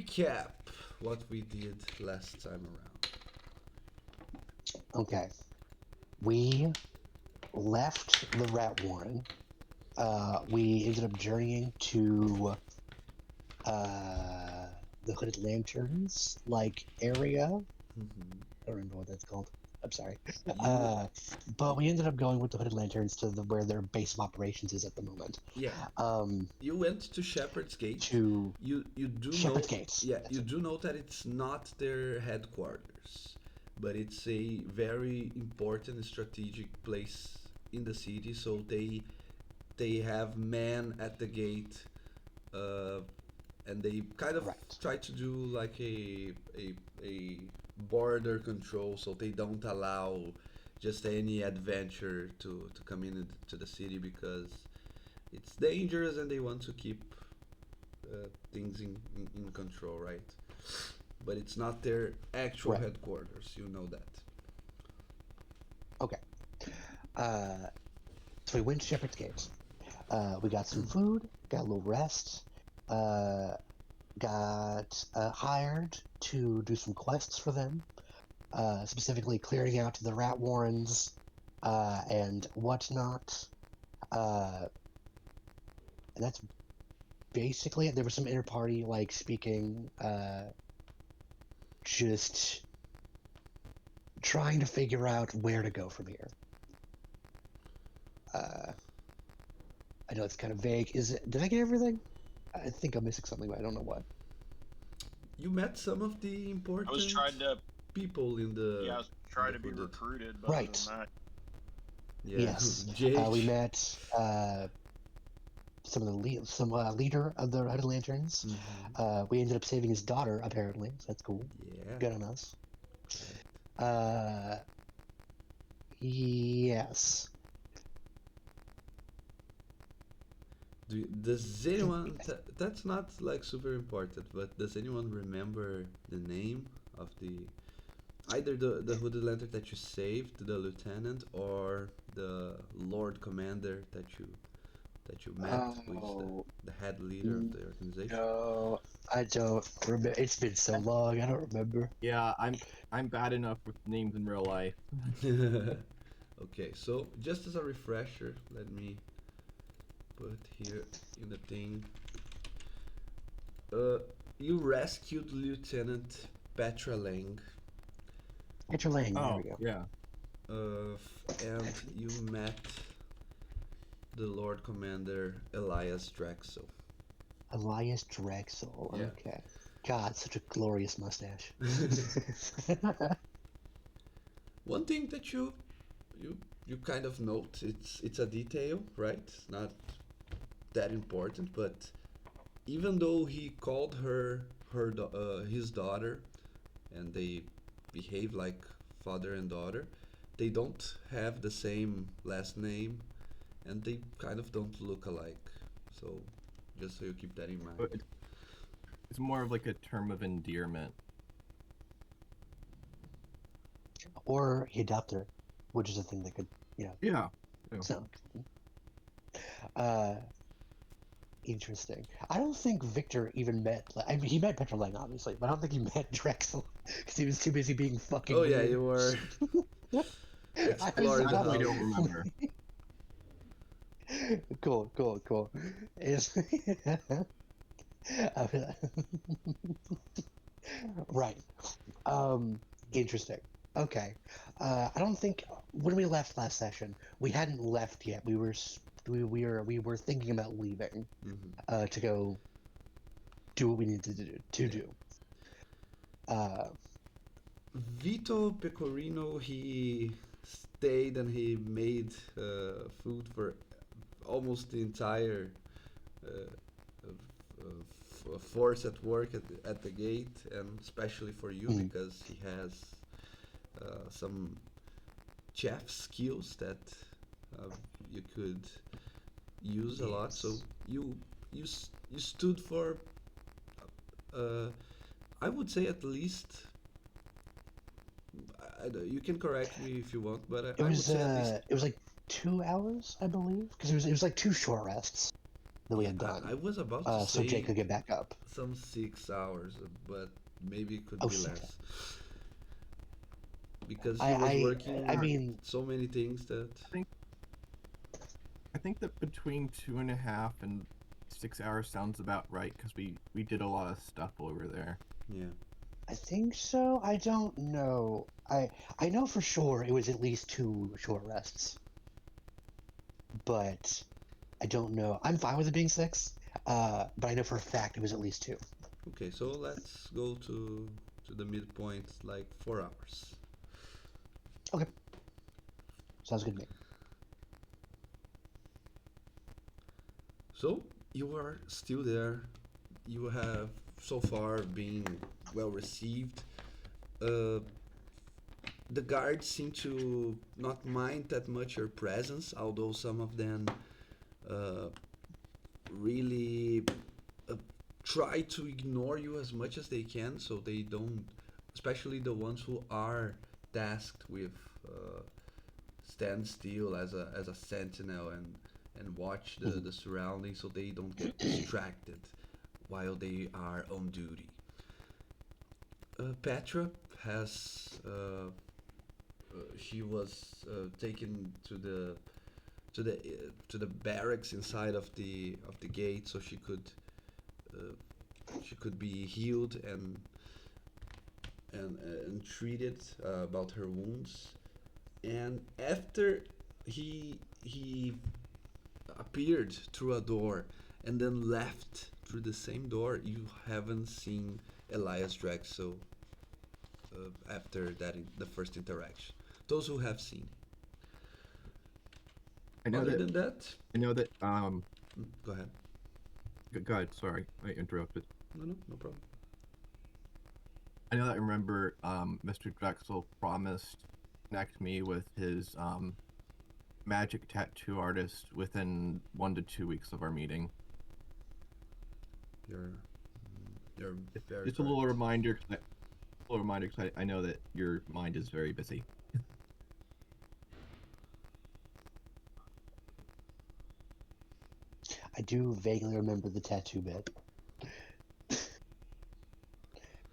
recap what we did last time around. Okay. We left the rat warren. We ended up journeying to the Hooded Lanterns area. Mhm. I don't remember what that's called. I'm sorry. You, But we ended up going with the Hooded Lanterns to where their base of operations is at the moment. yeah, Um, you went to Shepherd's Gate. to You do Shepherd's know, Gates. yeah, That's you it. do know that it's not their headquarters, but it's a very important strategic place in the city. So they have men at the gate, uh, and they kind of Right. try to do like a border control, so they don't allow just any adventure to come into the city because it's dangerous and they want to keep things in control, right? But it's not their actual Right. headquarters, you know that. Okay. Uh, so we went to Shepherd's Gates. We got some food, got a little rest, uh, got hired to do some quests for them, specifically clearing out the rat warrens and whatnot. Uh, and that's basically it. There was some inter-party speaking, just trying to figure out where to go from here. I know it's kind of vague. Did I get everything? I think I'm missing something, but I don't know what. You met some of the I was important trying to, people in yeah, I the was trying to be hooded. recruited, but other Right. than that, Yeah, Yes. We Jake. met some of the leader of the Hooded Lanterns. We ended up saving his daughter, apparently. So that's cool. Yeah. Good on us. Correct. Yes. Does anyone? That's not like super important, but does anyone remember the name of the either the hooded lantern that you saved, the lieutenant, or the Lord Commander that you met, which Oh, the head leader of the organization? no, I don't remember. It's been so long. I don't remember. Yeah, I'm bad enough with names in real life. Okay, so just as a refresher, let me put here in the thing. Uh, you rescued Lieutenant Petra Lang, Petra Lang, there we Oh, go. yeah. and you met the Lord Commander Elias Draxel. Elias Drexel. Yeah. Okay. God, such a glorious mustache. One thing that you you kind of note, it's a detail, right? It's not that important, but even though he called her his daughter, and they behave like father and daughter, they don't have the same last name, and they kind of don't look alike. So just so you keep that in mind. But it's more of like a term of endearment. Or he adopted her, which is a thing that could, Yeah. Yeah. sound cool. Interesting. I don't think Victor even met. I mean, he met Petra Lang, obviously, but I don't think he met Drexel because he was too busy being fucking Oh yeah, weird. you were I was exploring I the really house. don't remember. Cool. Right. Interesting. Okay. I don't think when we left last session, we hadn't left yet. We were thinking about leaving to go do what we needed to Yeah. do. Uh, Vito Pecorino, he stayed and he made food for almost the entire force at work at the gate, and especially for you because he has some chef skills that uh, you could use a lot. So yes. you stood for uh, I would say at least you can correct me if you want, but It I would was say at least 2 hours, I believe, because it was like two short rests. that we Yeah, had done, I was about to so Jay say could get back up. some 6 hours, but maybe it could Oh, be 6 less because he was I working mean, so many things that. I think I think that between 2.5 and 6 hours sounds about right because we did a lot of stuff over there. Yeah. I think so. I don't know. I know for sure it was at least 2 short rests, but I don't know. I'm fine with it being 6, but I know for a fact it was at least 2. Okay, so let's go to the midpoint, like 4 hours. Okay, sounds good to me. So you are still there. You have so far been well received. Uh, the guards seem to not mind that much your presence, although some of them uh, really uh, try to ignore you as much as they can, so they don't, especially the ones who are tasked with stand still as a sentinel and watch the surroundings so they don't get distracted while they are on duty. Petra has she was taken to the barracks inside of the gate so uh, she could be healed and treated about her wounds. And after he appeared through a door and then left through the same door, you haven't seen Elias Drexel after the first interaction. Those who have seen. I know Other that than that, I know that go ahead. go ahead, sorry, I interrupted. No problem. I know that I remember Mr. Drexel promised to connect me with his magic tattoo artist within 1 to 2 weeks of our meeting. You're you're very Just a little correct. reminder, I know that your mind is very busy. I do vaguely remember the tattoo bit.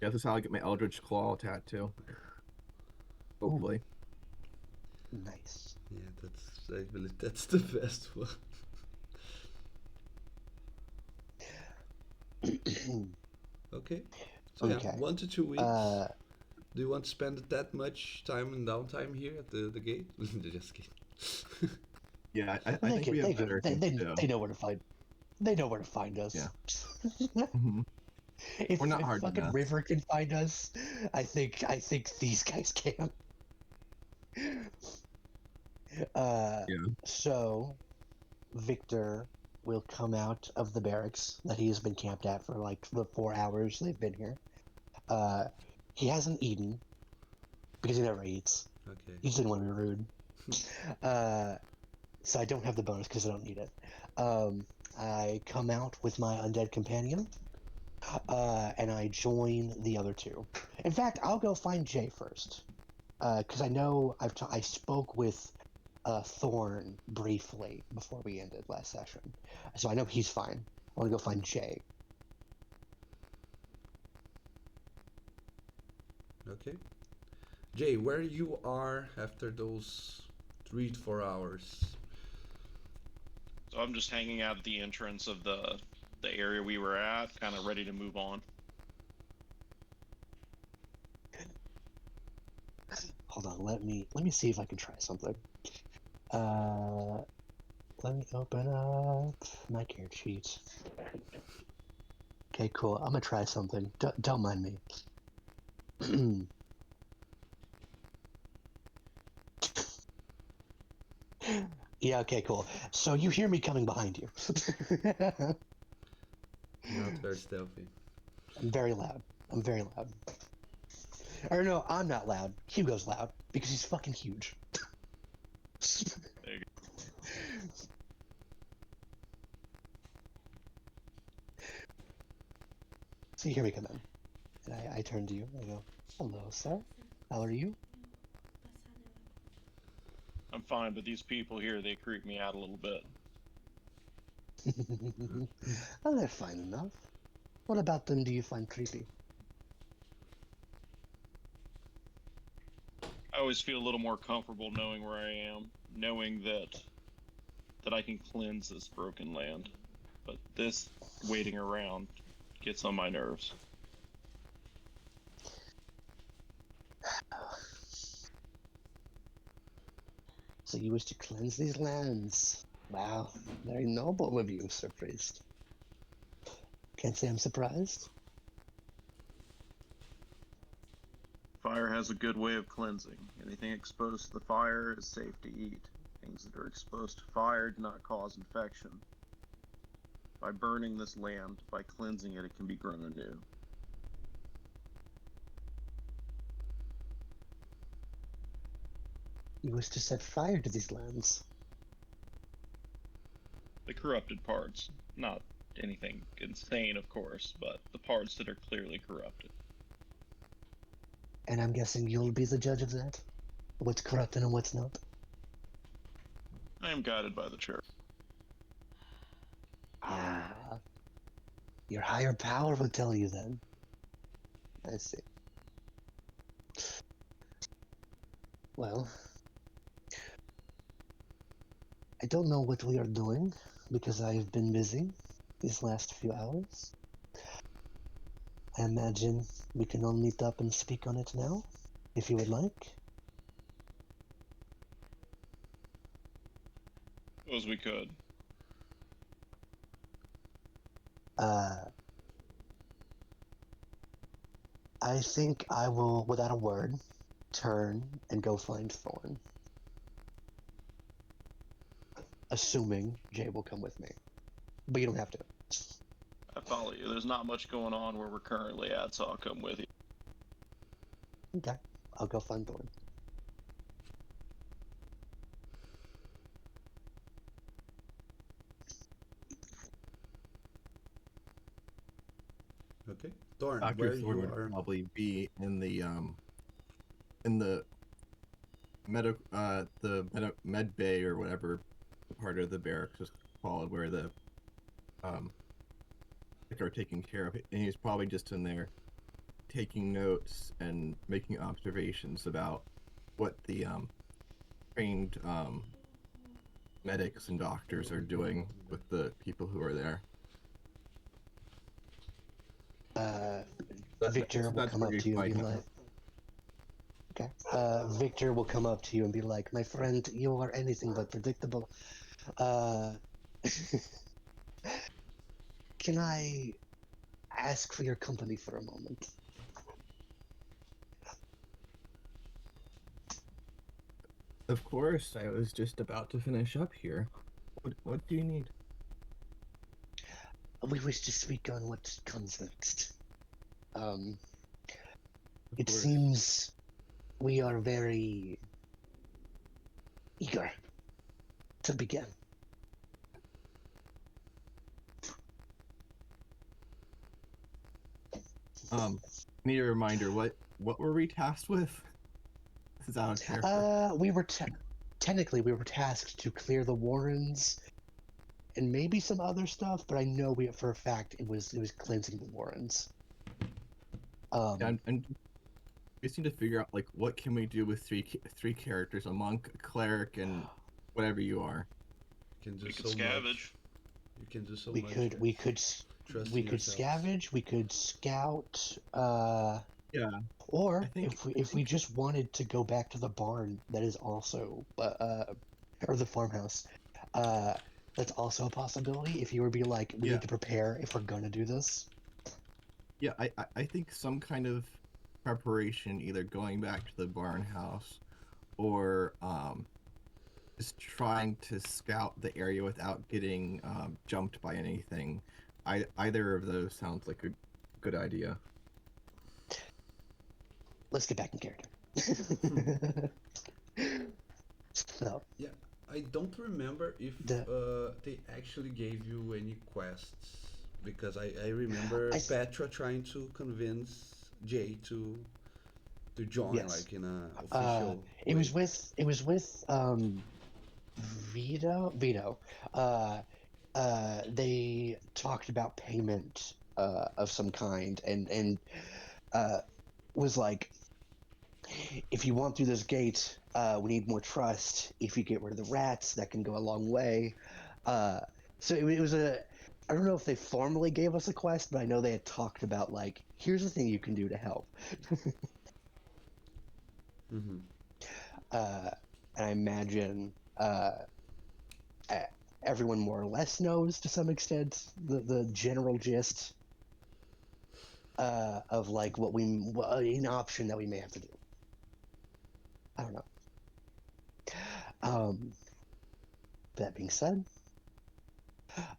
Yeah, this is how I get my Eldritch Claw tattoo. Ooh, Hopefully. nice. Yeah, I believe that's the best one. Okay. So yeah, Okay. 1 to 2 weeks. Uh, Do you want to spend that much time and downtime here at the gate? Just kidding. Yeah, I they think we could, have better things to do. they know where to find. They know where to find Yeah. us. Mhm. We're not If hard to fucking miss. River can find us, I think these guys can. Uh, Yeah. so Victor will come out of the barracks that he has been camped at for like the 4 hours they've been here. Uh, he hasn't eaten because he never eats. Okay. He just didn't want to be rude. Uh, so I don't have the bonus because I don't need it. I come out with my undead companion, and I join the other two. In fact, I'll go find Jay first because I know I spoke with Thorn briefly before we ended last session, so I know he's fine. I want to go find Jay. Okay. Jay, where you are after those 3 to 4 hours? So I'm just hanging out at the entrance of the area we were at, kind of ready to move on. Hold on, let me see if I can try something. Let me open up my care sheet. Okay, cool. I'm gonna try something. Don't mind me. Yeah, okay, cool. So you hear me coming behind you. Not very stealthy. I'm very loud. I'm very loud. Or no, I'm not loud. Hugo's loud because he's fucking huge. There you So you hear me come in. And I turn to you and I go, "Hello, sir. How are you?" I'm fine, but these people here, they creep me out a little bit. Oh, they're fine enough. What about them do you find creepy? I always feel a little more comfortable knowing where I am, knowing that I can cleanse this broken land. But this waiting around gets on my nerves. So you wish to cleanse these lands? Wow, very noble of you, Sir Priest. Can't say I'm surprised. Fire has a good way of cleansing. Anything exposed to the fire is safe to eat. Things that are exposed to fire do not cause infection. By burning this land, by cleansing it, it can be grown anew. You wish to set fire to these lands? The corrupted parts. Not anything insane, of course, but the parts that are clearly corrupted. And I'm guessing you'll be the judge of that? What's corrupted and what's not? I am guided by the church. Ah, your higher power will tell you then. I see. Well, I don't know what we are doing because I've been busy these last few hours. I imagine we can all meet up and speak on it now, if you would like. As we could. I think I will, without a word, turn and go find Thorn. Assuming Jay will come with me. But you don't have to. I follow you. There's not much going on where we're currently at, so I'll come with you. Okay, I'll go find Thorn. Okay, Thorn, Dr. where Thorne you would are? probably be in the med bay or whatever part of the barracks is called, where the sick are taken care of, and he's probably just in there taking notes and making observations about what the trained medics and doctors are doing with the people who are there. Victor will That's come where up you to you and be find him. like, okay. Victor will come up to you and be like, my friend, you are anything but predictable. Can I ask for your company for a moment? Of course, I was just about to finish up here. What do you need? We wish to speak on what comes next. Of It course. seems we are very eager to begin. Need a reminder. What were we tasked with? This is out of character. We were technically we were tasked to clear the Warrens and maybe some other stuff, but I know we for a fact it was cleansing the Warrens. And we just need to figure out like what can we do with three characters: a monk, a cleric, and whatever you are. You can do We so could scavenge. much. You can do so we much. could Trust we in could yourselves. scavenge, we could scout, Yeah, or I think if we just wanted to go back to the barn, that is also or the farmhouse, that's also a possibility. If you were to be like, we yeah, need to prepare if we're gonna do this. yeah. I think some kind of preparation, either going back to the barn house or just trying to scout the area without getting jumped by anything. Either of those sounds like a good idea. Let's get back in character. So, Yeah, I don't remember if The- they actually gave you any quests because I remember I- Petra trying to convince Jay to join Yes. like in a official it way. was with Vito. they talked about payment of some kind, and was like, if you want through this gate, we need more trust. If you get rid of the rats, that can go a long way. Uh, so it was a. I don't know if they formally gave us a quest, but I know they had talked about like, here's the thing you can do to help. Mm-hmm. uh, and I imagine e- everyone more or less knows to some extent the general gist of like an option that we may have to do. I don't know. Um, that being said,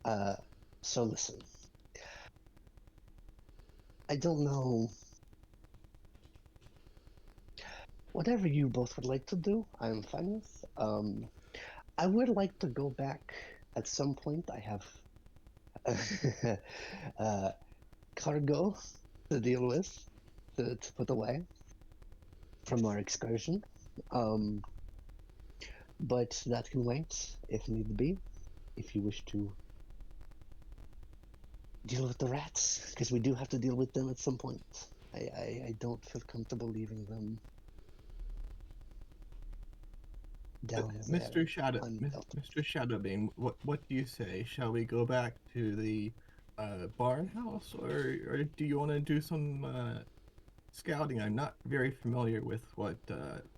uh, so listen, I don't know. Whatever you both would like to do, I'm fine with. I would like to go back at some point. I have uh, cargo to deal with, to put away from our excursion. Um, but that can wait if need be. If you wish to deal with the rats, because we do have to deal with them at some point. I don't feel comfortable leaving them down there undealt. Mr. Shadowbane, what do you say? Shall we go back to the barn house, or do you want to do some scouting? I'm not very familiar with what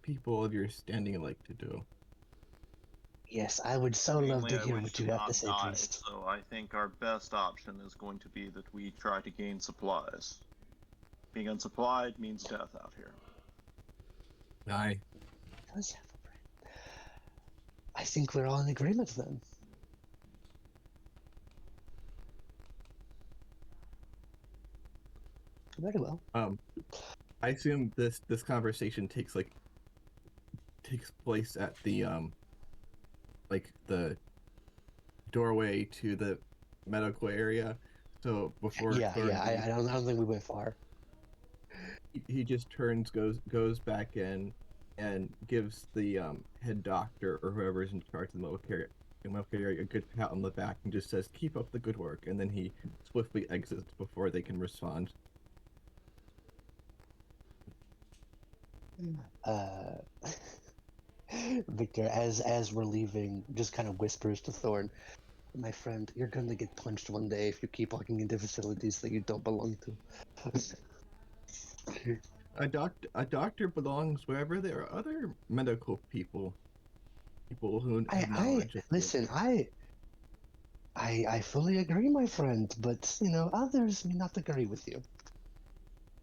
people of your standing like to do. Yes, I would so love Mainly, to I hear wish what to you have to not say, die, priest. so I think our best option is going to be that we try to gain supplies. Being unsupplied means death out here. Aye. Does have a brain. I think we're all in agreement then. Very well. I assume this conversation takes place at the like the doorway to the medical area. So before Yeah, Thorn yeah. I don't think we went far. he just goes back in and gives the head doctor or whoever is in charge of the medical care a good pat on the back and just says, "Keep up the good work," and then he swiftly exits before they can respond. Uh, Victor, as we're leaving, just kind of whispers to Thorn, "My friend, you're gonna get punched one day if you keep walking into facilities that you don't belong to." A doctor belongs wherever there are other medical people who have I knowledge of the listen. I fully agree, my friend. But others may not agree with you.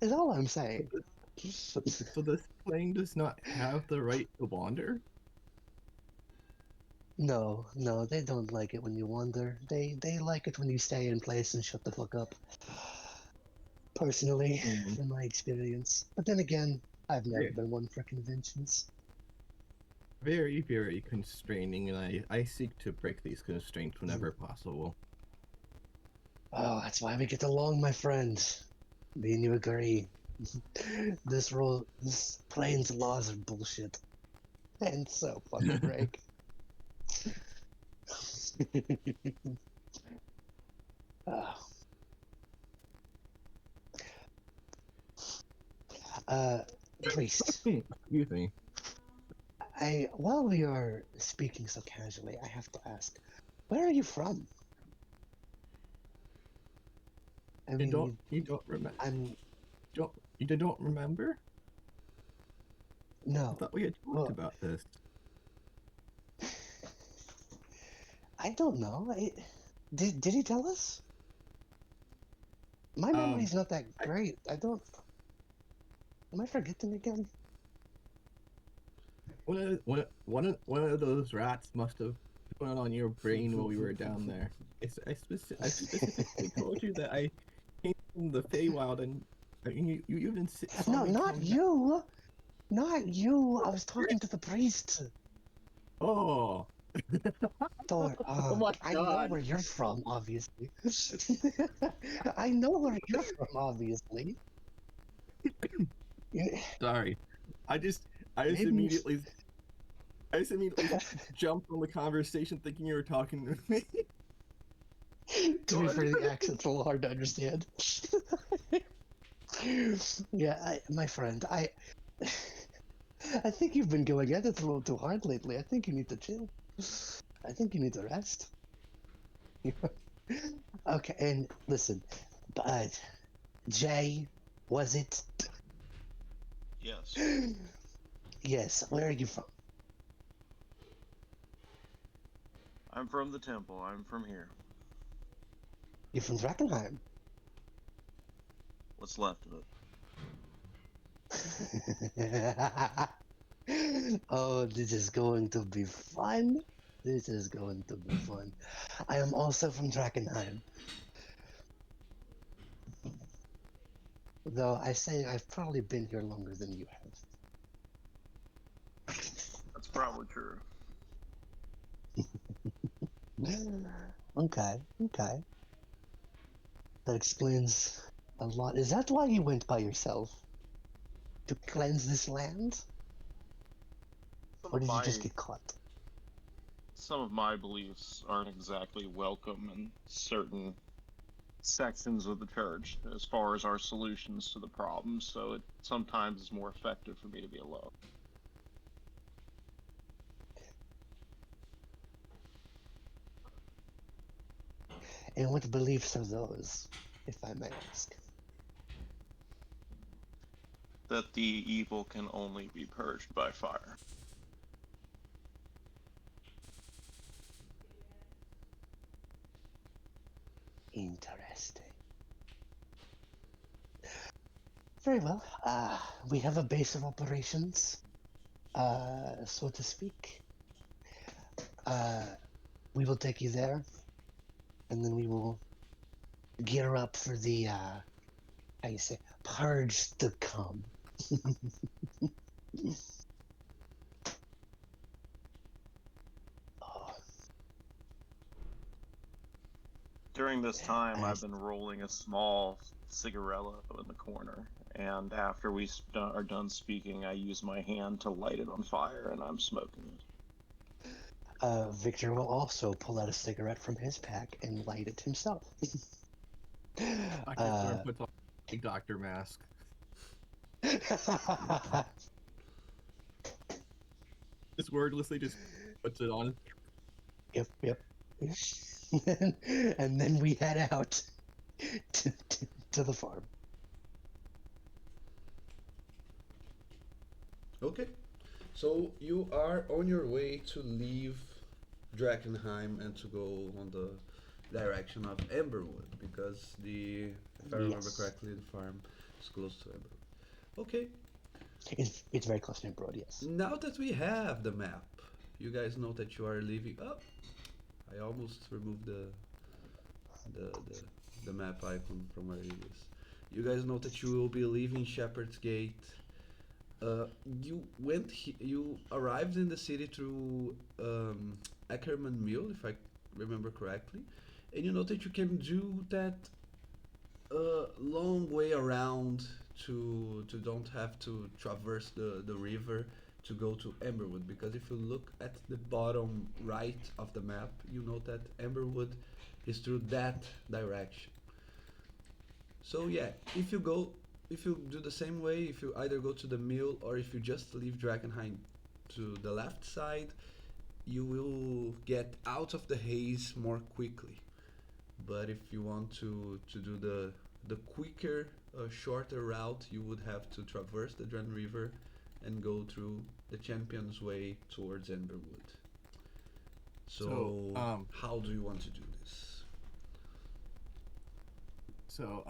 Is all I'm saying. So this plane does not have the right to wander. No, no, they don't like it when you wander. They like it when you stay in place and shut the fuck up. Personally, Mm. from my experience. But then again, I've never Yeah. been one for conventions. Very, very constraining, and I seek to break these constraints whenever possible. Oh, that's why we get along, my friend. Me and you agree. This plane's laws are bullshit. And so fucking break. uh, uh, priest, Excuse me. while we are speaking so casually, I have to ask, where are you from? I mean, You don't remember? I'm You don't remember? I no. thought we had talked Well, about this. I don't know. Did he tell us? My Um, memory's not that I, great. I don't. Am I forgetting again? one of those rats must have gone on your brain while we were down there. I specifically told you that I came from the Feywild, and I mean, you even saw No, me not come back. you. Not you. I was talking to the priest. Oh, Thor, oh my I know God! where you're from, obviously. I know where you're from, obviously. Yeah, Sorry, I just I just maybe. immediately I just immediately jumped on the conversation thinking you were talking to me. To be fair, the accent's a little hard to understand. Yeah, my friend, I think you've been going at it a little too hard lately. I think you need to chill. I think you need to rest. Okay, and listen, but Jay, was it? Yes. Yes. Where are you from? I'm from the temple. I'm from here. You're from Drakkenheim. What's left of it? Oh, this is going to be fun. This is going to be fun. I am also from Drakkenheim. Though I say I've probably been here longer than you That's probably true. have. Okay, okay. That explains a lot. Is that why you went by yourself? To cleanse this land? Or did you just get caught? Some of my beliefs aren't exactly welcome in certain sections of the church as far as our solutions to the problems, so it sometimes is more effective for me to be alone. And what beliefs are those, if I may ask? That the evil can only be purged by fire. Interesting. Very well. We have a base of operations, so to speak. We will take you there, and then we will gear up for the, how you say, purge to come. Oh, During this time, I I've been rolling a small cigarello in the corner, and after we are done speaking, I use my hand to light it on fire, and I'm smoking it. Victor will also pull out a cigarette from his pack and light it himself. Dr. Thorne puts on a doctor mask. Just wordlessly just puts it on. Yep. And then we head out to the farm. Okay, so you are on your way to leave Drakkenheim and to go on the direction of Emberwood because if I remember Yes. correctly, the farm is close to Emberwood. Okay, It's very close to Emerald, yes. now that we have the map, you guys know that you are leaving. Oh, I almost removed the, the, the map icon from where it is. You guys know that you will be leaving Shepherd's Gate. You arrived in the city through Ackerman Mill, if I remember correctly, and you know that you can do that long way around to don't have to traverse the river to go to Emberwood, because if you look at the bottom right of the map, you know that Emberwood is through that direction. So yeah, if you do the same way, if you either go to the mill or if you just leave Drakkenheim to the left side, you will get out of the haze more quickly. But if you want to do the quicker, shorter route, you would have to traverse the Dren River and go through the Champion's Way towards Emberwood. So, how do you want to do this? So,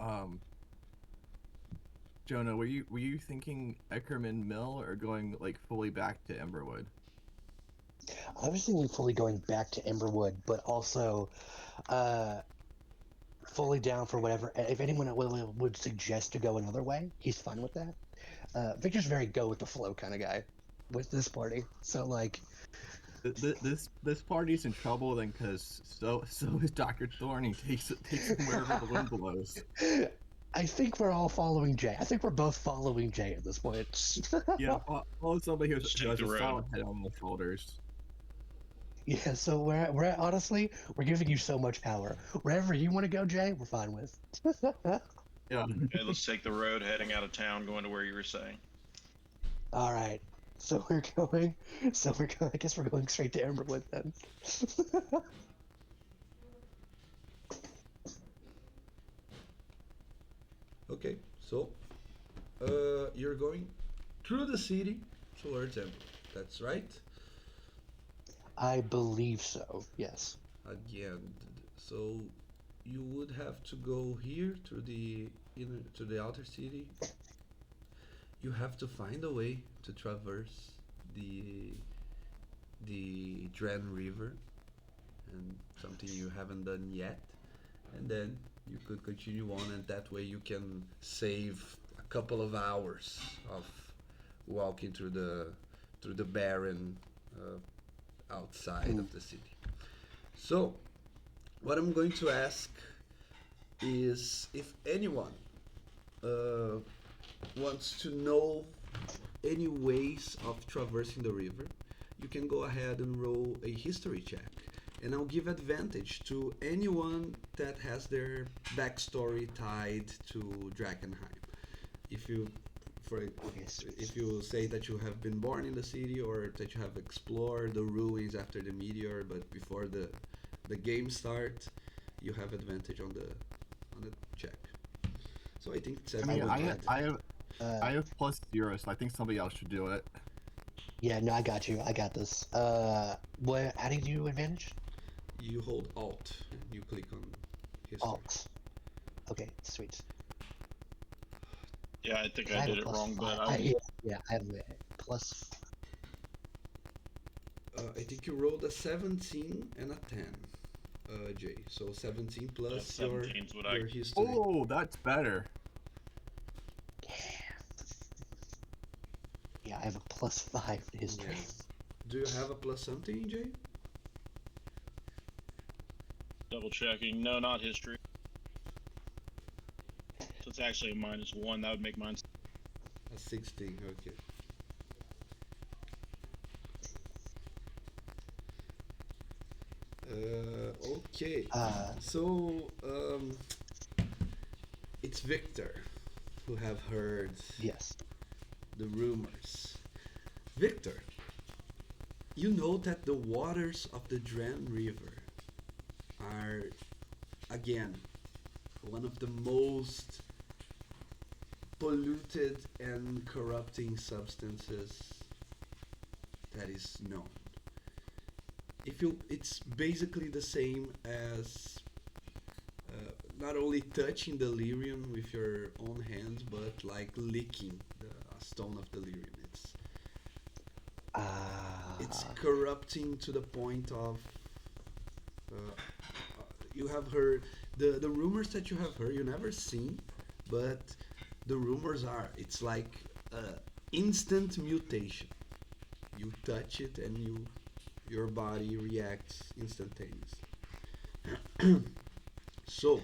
Jonah, were you thinking Eckerman Mill or going like fully back to Emberwood? I was thinking fully going back to Emberwood, but also fully down for whatever. If anyone would suggest to go another way, he's fine with that. Victor's very go with the flow kind of guy with this party. So like, This party's in trouble then, because so is Dr. Thorne. He takes him wherever the wind blows. I think we're all following Jay. I think we're both following Jay at this point. Yeah, follow somebody who has Stick a the road. solid head on the shoulders. Yeah, so we're honestly we're giving you so much power. Wherever you want to go, Jay, we're fine with. Yeah. Okay, let's take the road heading out of town, going to where you were saying. All right. So we're going. So we're going. I guess we're going straight to Emberwood then. Okay, so you're going through the city towards Emerald. That's right. I believe so. Yes. Again, so you would have to go here to the inner to the outer city. You have to find a way to traverse the Dren River, and something you haven't done yet. And then you could continue on, and that way you can save a couple of hours of walking through the barren outside Mm. of the city. So, what I'm going to ask is if anyone uh, wants to know any ways of traversing the river, you can go ahead and roll a history check. And I'll give advantage to anyone that has their backstory tied to Drakkenheim. If you, for Yes. if you say that you have been born in the city or that you have explored the ruins after the meteor, but before the game start, you have advantage on the check. So I think it's I mean, everyone had. I have plus zero, so I think somebody else should do it. Yeah. No, I got you. I got this. What? How do you do advantage? You hold Alt and you click on history. Alt. Okay. Sweet. Yeah, I think 'Cause I I have a did it plus wrong, but five. I will. Yeah. I have a plus. I think you rolled a 17 and a 10, Jay. So 17 Yeah, plus 17's what I. your history. Oh, that's better. Yeah. Yeah. I have a plus 5 in history. Yes. Do you have a plus something, Jay? Double checking. No, not history. So it's actually a -1. That would make mine. A 16, okay. Okay. Uh. So, it's Victor who have heard Yes. the rumors. Victor, you know that the waters of the Dren River are, again, one of the most polluted and corrupting substances that is known. If you, it's basically the same as not only touching delirium with your own hands, but like licking the stone of delirium. It's Uh. corrupting to the point of uh, you have heard the rumors that you have heard. You never seen, but the rumors are it's like instant mutation. You touch it and your body reacts instantaneously. So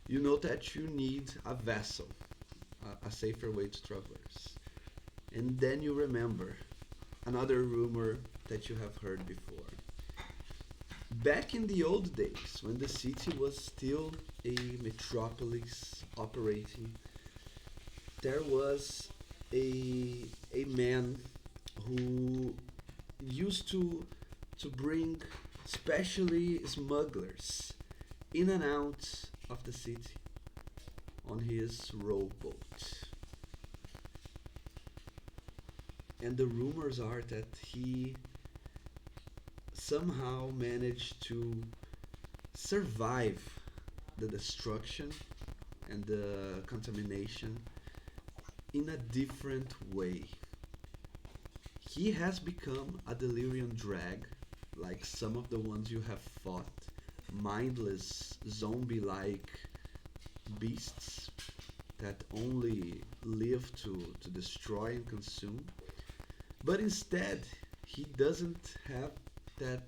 you know that you need a vessel, a safer way to traverse, and then you remember another rumor that you have heard before. Back in the old days, when the city was still a metropolis operating, there was a man who used to bring especially smugglers in and out of the city on his rowboat. And the rumors are that he somehow managed to survive the destruction and the contamination in a different way. He has become a delirium drag, like some of the ones you have fought, mindless, zombie like beasts that only live to destroy and consume. But instead, he doesn't have that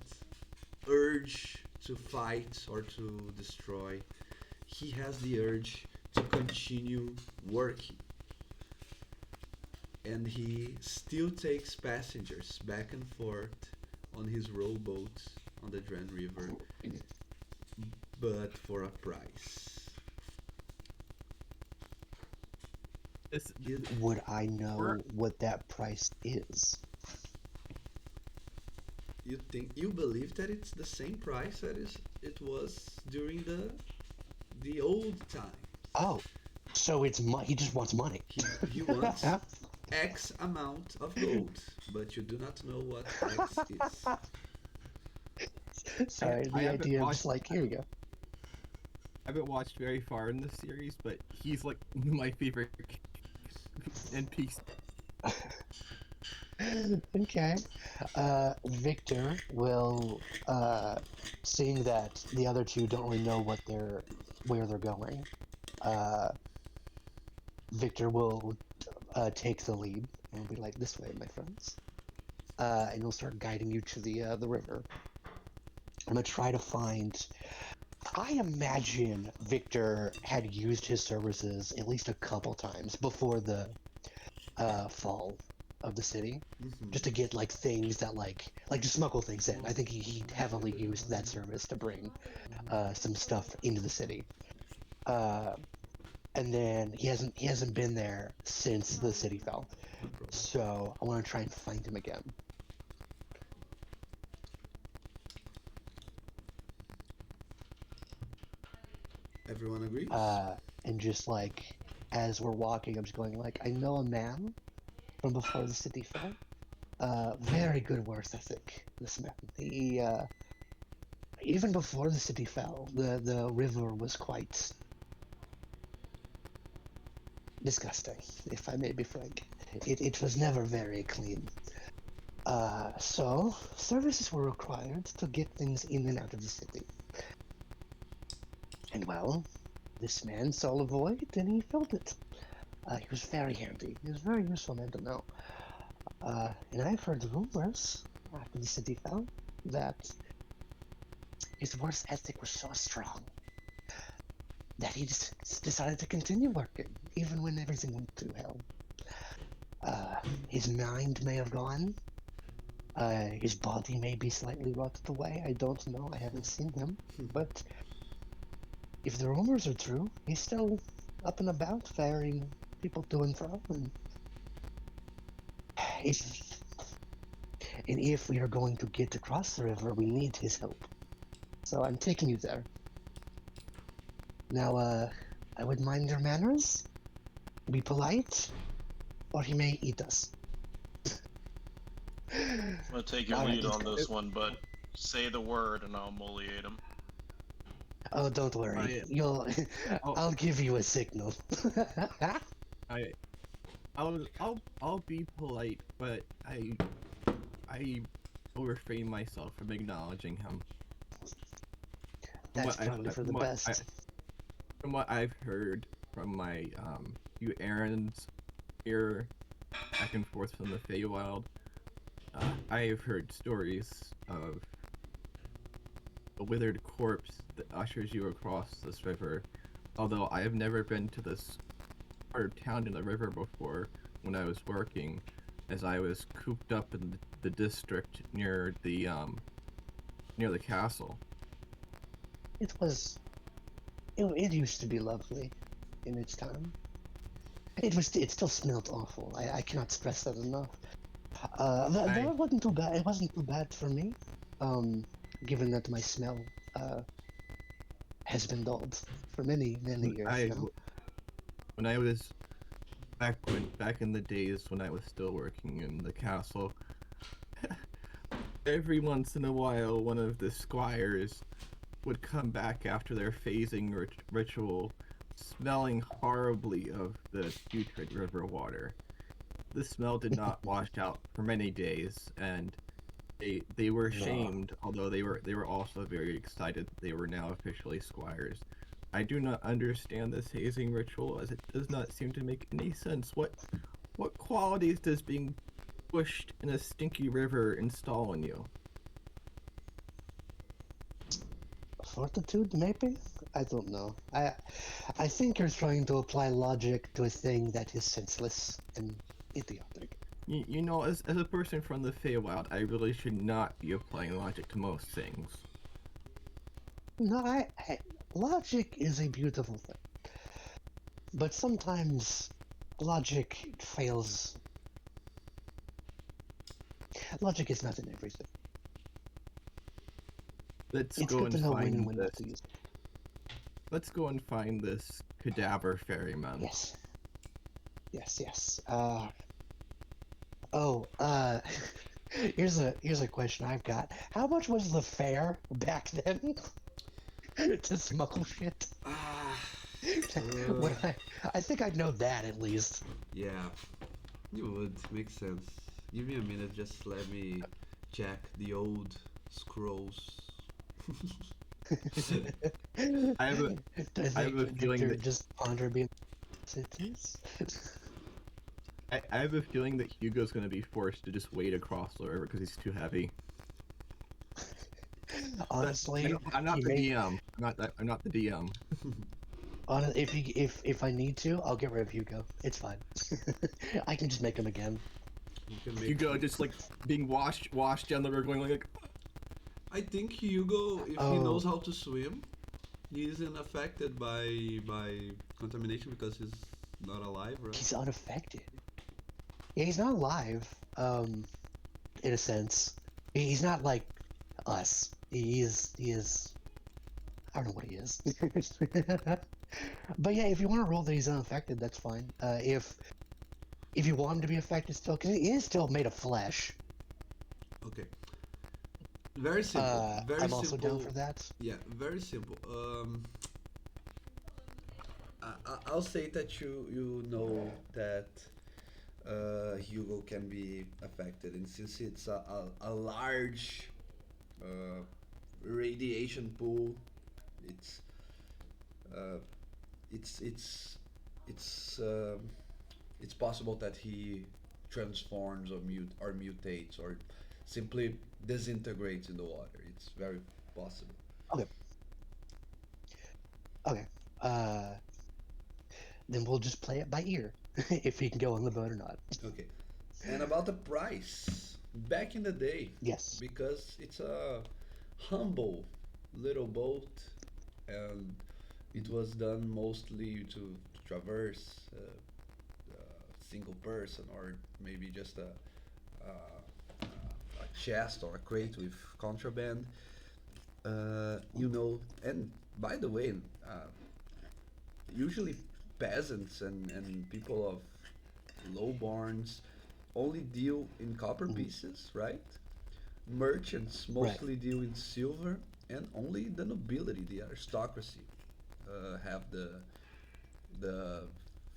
urge to fight or to destroy. He has the urge to continue working. And he still takes passengers back and forth on his rowboat on the Grand River, but for a price. This, You, Would I know We're- what that price is? you believe that it's the same price that it was during the old times. Oh, so it's he just wants money. He wants X amount of gold, but you do not know what X is. Sorry, I the haven't idea of watched. just like, here you go. I haven't watched very far in the series, but he's like my favorite NPC. Okay. Victor will, seeing that the other two don't really know where they're going, uh, Victor will take the lead and be like, "This way, my friends," and he'll start guiding you to the river. I'm gonna try to find. I imagine Victor had used his services at least a couple times before the fall of the city, just to get like things that like to smuggle things in. I think he heavily used that service to bring some stuff into the city. Uh, and then he hasn't been there since the city fell. No problem. So I want to try and find him again. Everyone agrees? And just like as we're walking, I'm just going like, I know a man from before the city fell. Very good work ethic. This man. He even before the city fell, the river was quite disgusting, if I may be frank. It was never very clean. So services were required to get things in and out of the city. And well, this man saw a void and he filled it. He was very handy. He was a very useful man to know. And I've heard rumors after the city fell that his work ethic was so strong that he just decided to continue working, even when everything went to hell. His mind may have gone. His body may be slightly rotted away. I don't know. I haven't seen him. But if the rumors are true, he's still up and about, ferrying people to and from. And if we are going to get across the river, we need his help. So I'm taking you there. Now, I would mind your manners. Be polite, or he may eat us. I'm gonna take your All right, lead let's on go. this one, but say the word and I'll molliate him. Oh, don't worry. Oh. I'll give you a signal. I'll be polite, but I will refrain myself from acknowledging him. That's probably for the best. From what I've heard from my few errands here, back and forth from the Feywild, I've heard stories of a withered corpse that ushers you across this river. Although I have never been to this part of town in the river before when I was working, as I was cooped up in the district near the castle. It used to be lovely in its time. It still smelled awful. I cannot stress that enough. That wasn't too bad. It wasn't too bad for me, given that my smell has been dulled for many years now. When I was back in the days when I was still working in the castle, every once in a while one of the squires would come back after their phasing ritual, smelling horribly of the putrid river water. The smell did not wash out for many days, and they were shamed, although they were also very excited that they were now officially squires. I do not understand this hazing ritual, as it does not seem to make any sense. What qualities does being pushed in a stinky river install in you? Fortitude, maybe? I don't know. I think you're trying to apply logic to a thing that is senseless and idiotic. You know, as a person from the Feywild, I really should not be applying logic to most things. No, logic is a beautiful thing, but sometimes logic fails. Logic is not in everything. Let's It's go good to and know when and find when this. not to use it. Let's go and find this cadaver ferryman. Yes. Yes, yes. Oh, here's a question I've got. How much was the fare back then to smuggle shit? Ah, What I think I'd know that at least. yeah, you would. Makes sense. Give me a minute, just let me check the old scrolls. I have a I I have think a feeling Victor that just ponder being cities. I have a feeling that Hugo's going to be forced to just wade across the river because he's too heavy. Honestly, I'm not he the may. DM. I'm not the DM. If I need to, I'll get rid of Hugo. It's fine. I can just make him again. You can make. Hugo just like being washed down the river, going like, I think Hugo, if he knows how to swim, he isn't affected by contamination because he's not alive, right? He's unaffected. Yeah, he's not alive. In a sense, he's not like us. He is. I don't know what he is. But yeah, if you want to roll that he's unaffected, that's fine. If you want him to be affected still, because he is still made of flesh. Okay. Very simple. Very I'm simple. also down for that. Yeah, very simple. I'll say that you know that Hugo can be affected, and since it's a large uh, radiation pool, it's uh, it's it's it's um, it's possible that he transforms or mutates or simply disintegrates in the water. It's very possible. Okay. Okay. Then we'll just play it by ear, if he can go on the boat or not. Okay. And about the price, back in the day, Yes. because it's a humble little boat, and it was done mostly to traverse a single person or maybe just a chest or a crate with contraband. You know, and by the way, uh, usually peasants and people of low barns only deal in copper pieces, right? Merchants Right. mostly deal in silver, and only the nobility, the aristocracy, have the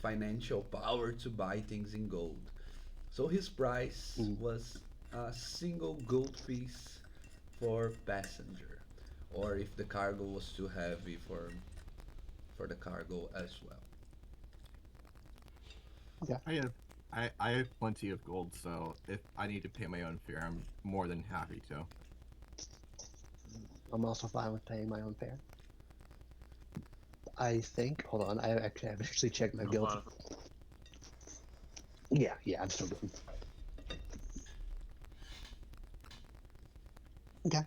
financial power to buy things in gold. So his price Mm. was a single gold piece for passenger, or if the cargo was too heavy for the cargo as well. Okay. I have plenty of gold, so if I need to pay my own fare, I'm more than happy to. I'm also fine with paying my own fare. I think. Hold on. I actually haven't actually checked my I'm guild. fine with Yeah, I'm still good. Okay.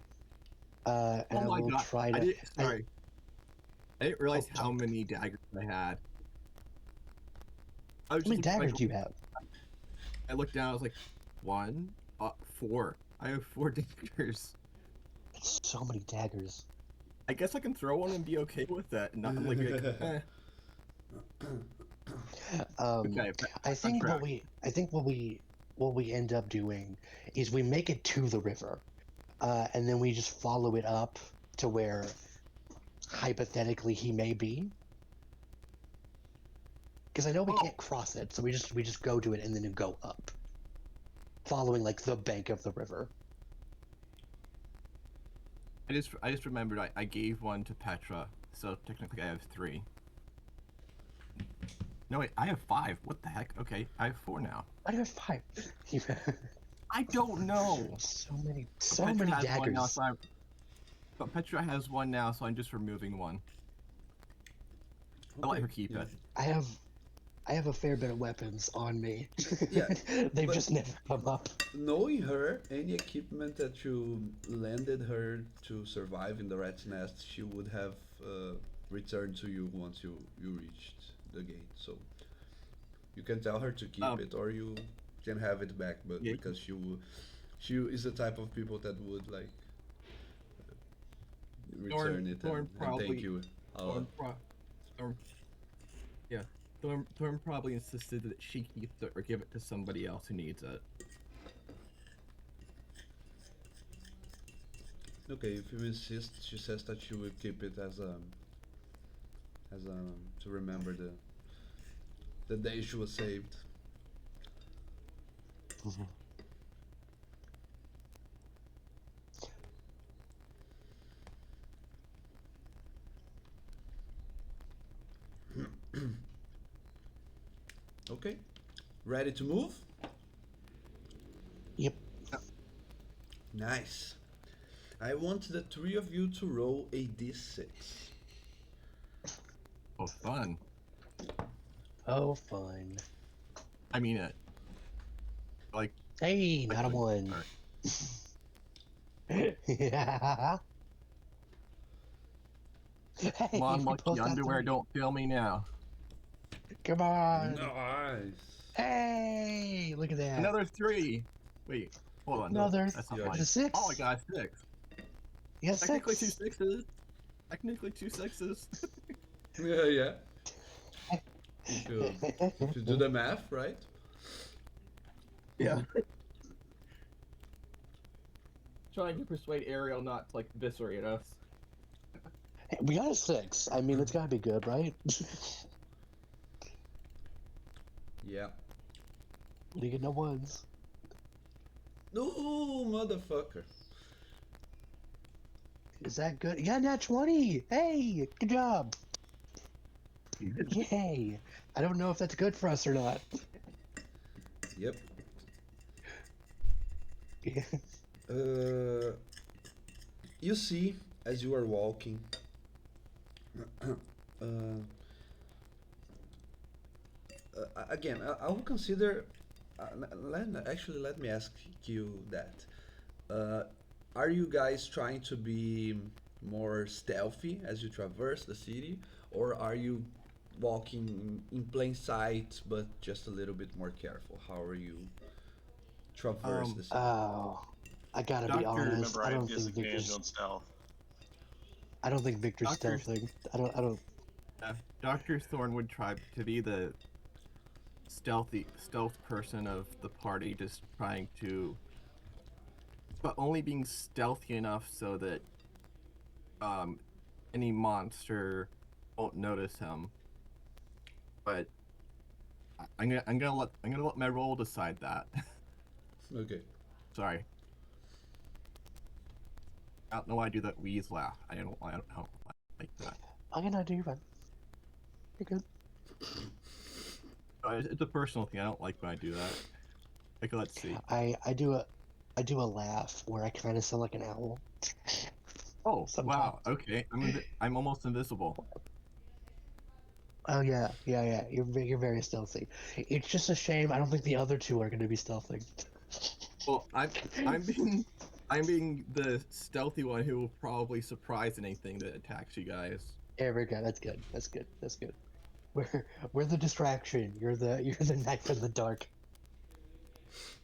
And Oh I my will god! try I to. did. Sorry, I didn't realize how Sorry. many daggers I had. I was How many just looking at daggers do you have? I looked down. I was like, one, four. I have four daggers. That's so many daggers. I guess I can throw one and be okay with that. And not like, eh. Okay, I think track. what we end up doing is we make it to the river, and then we just follow it up to where hypothetically he may be. Because I know we can't cross it, so we just go to it and then go up, following like the bank of the river. I just remembered I gave one to Petra, so technically I have three. No wait, I have five. What the heck? Okay, I have four now. I have five. I don't know. So many Petra has daggers. one now, so but Petra has one now, so I'm just removing one. I'll let her keep it. I have I have a fair bit of weapons on me. Yeah, They've but just never come up. knowing her, any equipment that you landed her to survive in the rat's nest, she would have returned to you once you reached the gate. So you can tell her to keep Um, it, or you can have it back. But yeah, because she is the type of people that would like return it Thorn and thank probably you a lot. Thorn pro Thorn yeah Thorn probably insisted that she keep it or give it to somebody else who needs it. Okay, if you insist, she says that she will keep it as to remember the day she was saved. Mhm. Okay, ready to move? Yep. Nice. I want the three of you to roll a d6. Oh, fun. Oh, fun. I mean it. Like, Hey, not a likely. one. Alright. Yeah. Come Hey, on, we lucky both got underwear, 3. don't fail me now. Come on. Nice. Hey, look at that. Another 3. Wait, hold on. No, Another. that's not Yeah. It's right. a 6. Oh, I got a 6. You got Technically 2 6. 6s. Technically 2 6s. Yeah, yeah. If you if you do the math, right? Yeah. Trying to persuade Ariel not to, like, eviscerate us. Hey, we got a 6. I mean, it's gotta be good, right? Yeah. You get no ones. No, motherfucker. Is that good? Yeah, nat 20. Hey, good job. Yay. I don't know if that's good for us or not. Yep. Uh, you see, as you are walking, uh, again, I will consider. Let me ask you that. Uh, are you guys trying to be more stealthy as you traverse the city, or are you walking in plain sight but just a little bit more careful? How are you traverse the Um, city? Oh, I gotta be Doctor, honest. Remember, I I have don't think disadvantage Victor's. on stealth. I don't think Victor's Doctor, stealthing. I don't. I don't. Dr. Thorn would try to be the stealth person of the party, just trying to, but only being stealthy enough so that um any monster won't notice him. But I'm gonna let my roll decide that. Okay. Sorry, I don't know why I do that wheeze laugh. I don't like that. I'm gonna do fine. You're good. It's a personal thing. I don't like when I do that. Like, let's see. I do a. I do a laugh where I kind of sound like an owl. Oh Sometimes. wow, okay. I'm almost invisible. Oh yeah, yeah, yeah. You're very stealthy. It's just a shame. I don't think the other two are gonna be stealthing. Well, I'm being I'm being the stealthy one who will probably surprise anything that attacks you guys. There we go. That's good. That's good. That's good. We're the distraction. You're the knife in the dark.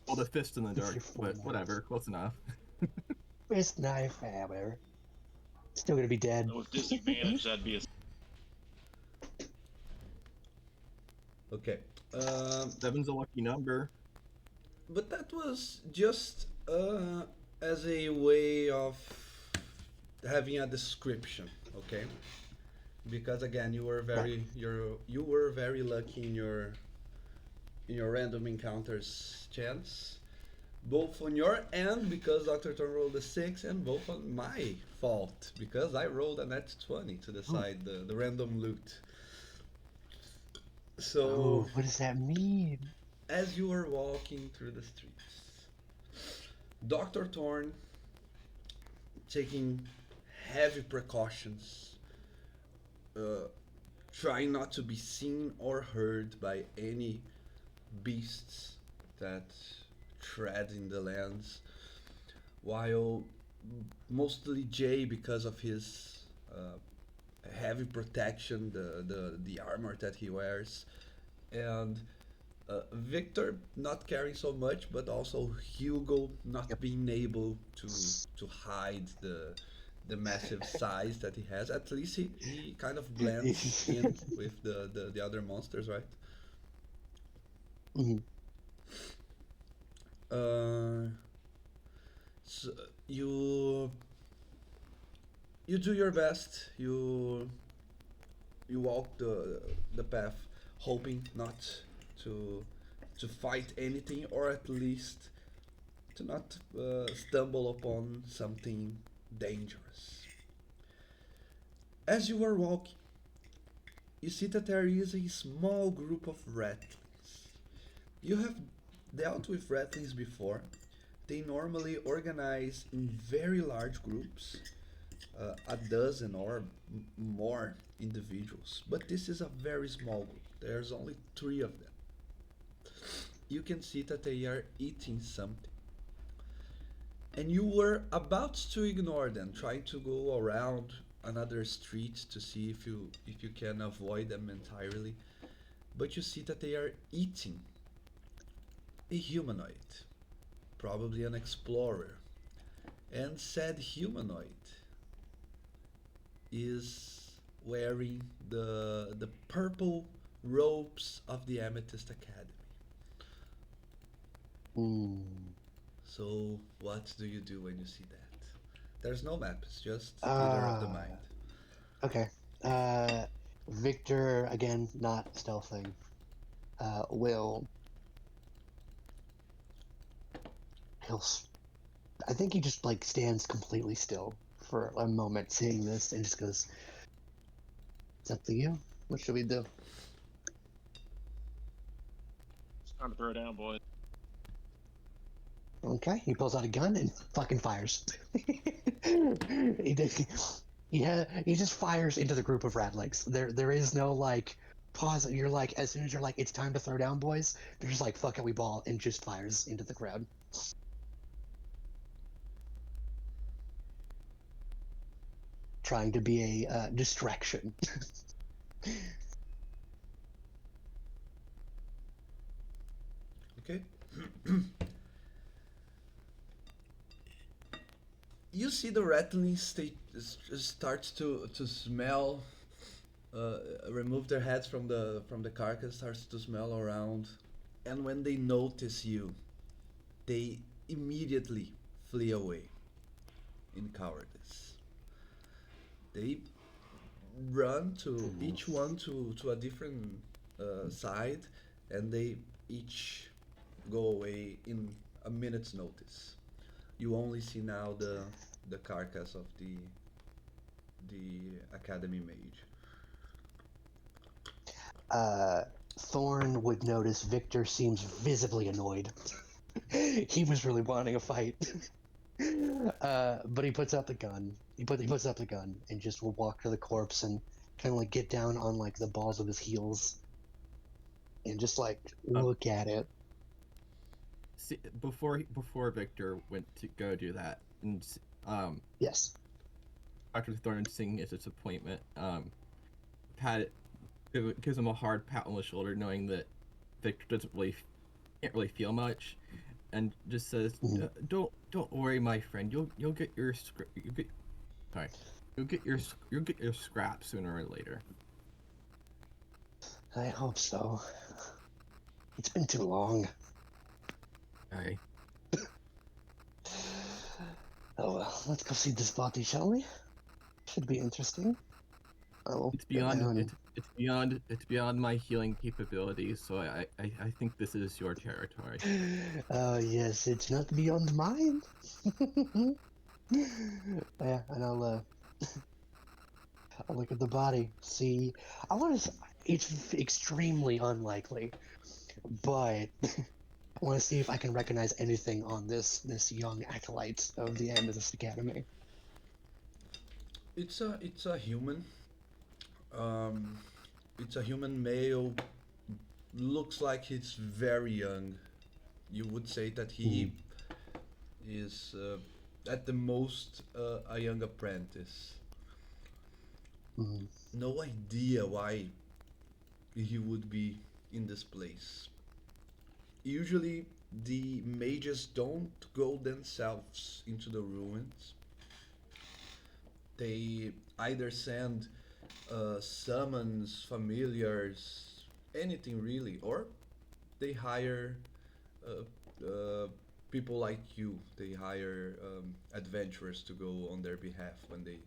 Well, the fist in the With dark, your four but knives. whatever, close enough. Wrist knife, whatever. Still gonna be dead. With disadvantage, that'd be a Okay. Um, Seven's a lucky number. but that was just as a way of having a description, okay? Because again, Right. you were very lucky in your random encounters chance, both on your end because Dr. Thorn rolled a 6, and both on my fault because I rolled a net 20 to Ooh. decide the random loot. Oh, So what does that mean? as you were walking through the streets, Dr. Thorn, taking heavy precautions, uh, trying not to be seen or heard by any beasts that tread in the lands, while mostly Jay, because of his heavy protection, the armor that he wears, and Victor not caring so much, but also Hugo not Yep. being able to hide the massive size that he has. At least he kind of blends in with the other monsters, right? Mhm. Uh, so you you do your best. You walk the path, hoping not to to fight anything, or at least to not stumble upon something dangerous. As you are walking, you see that there is a small group of ratlings. You have dealt with ratlings before. They normally organize in very large groups, a dozen or more individuals, but this is a very small group. There's only three of them. You can see that they are eating something, and you were about to ignore them, trying to go around another street to see if you can avoid them entirely, but you see that they are eating a humanoid, probably an explorer, and said humanoid is wearing the purple robes of the Amethyst Academy. Mm. So what do you do when you see that? There's no map, it's just theater of the Ah, mind. okay. Uh, Victor, again, not stealthing, will he'll. I think he just like stands completely still for a moment, seeing this, and just goes, "It's up to you. What should we do?" It's time to throw down, boys. Okay, he pulls out a gun and fucking fires. he did. Yeah, he just fires into the group of rattlings. There is no like pause. You're like, as soon as you're like, it's time to throw down, boys. They're just like, fuck it, we ball, and just fires into the crowd, trying to be a distraction. Okay? You see the rattlings they start to smell, uh, remove their heads from the carcass, starts to smell around, and when they notice you, they immediately flee away in cowardice. They run to Mm. each one to a different side, and they each go away in a minute's notice. You only see now the carcass of the academy mage. uh, Thorn would notice Victor seems visibly annoyed. He was really wanting a fight. But he puts up the gun. He puts up the gun and just will walk to the corpse and kind of like get down on like the balls of his heels and just like Um, look at it. see, before Victor went to go do that, and Yes. Dr. Thorne, seeing his disappointment, pat gives him a hard pat on the shoulder, knowing that Victor doesn't really can't really feel much, and just says, Mhm. Don't worry, my friend. You'll get your you get sorry, you'll get your scrap sooner or later." I hope so. It's been too long. Okay. Oh well, let's go see this body, shall we? Should be interesting. I will It's go beyond down. it's beyond my healing capabilities, so I think this is your territory. Oh yes, it's not beyond mine. Yeah, and I'll look at the body. See, I want to. It's extremely unlikely, but I want to see if I can recognize anything on this young acolyte of the Amethyst Academy. It's a human. Um, it's a human male. Looks like he's very young. You would say that Mm, he is at the most a young apprentice. mm, No idea why he would be in this place. Usually, the mages don't go themselves into the ruins. They either send summons, familiars, anything really, or they hire uh, uh, people like you. They hire adventurers to go on their behalf when they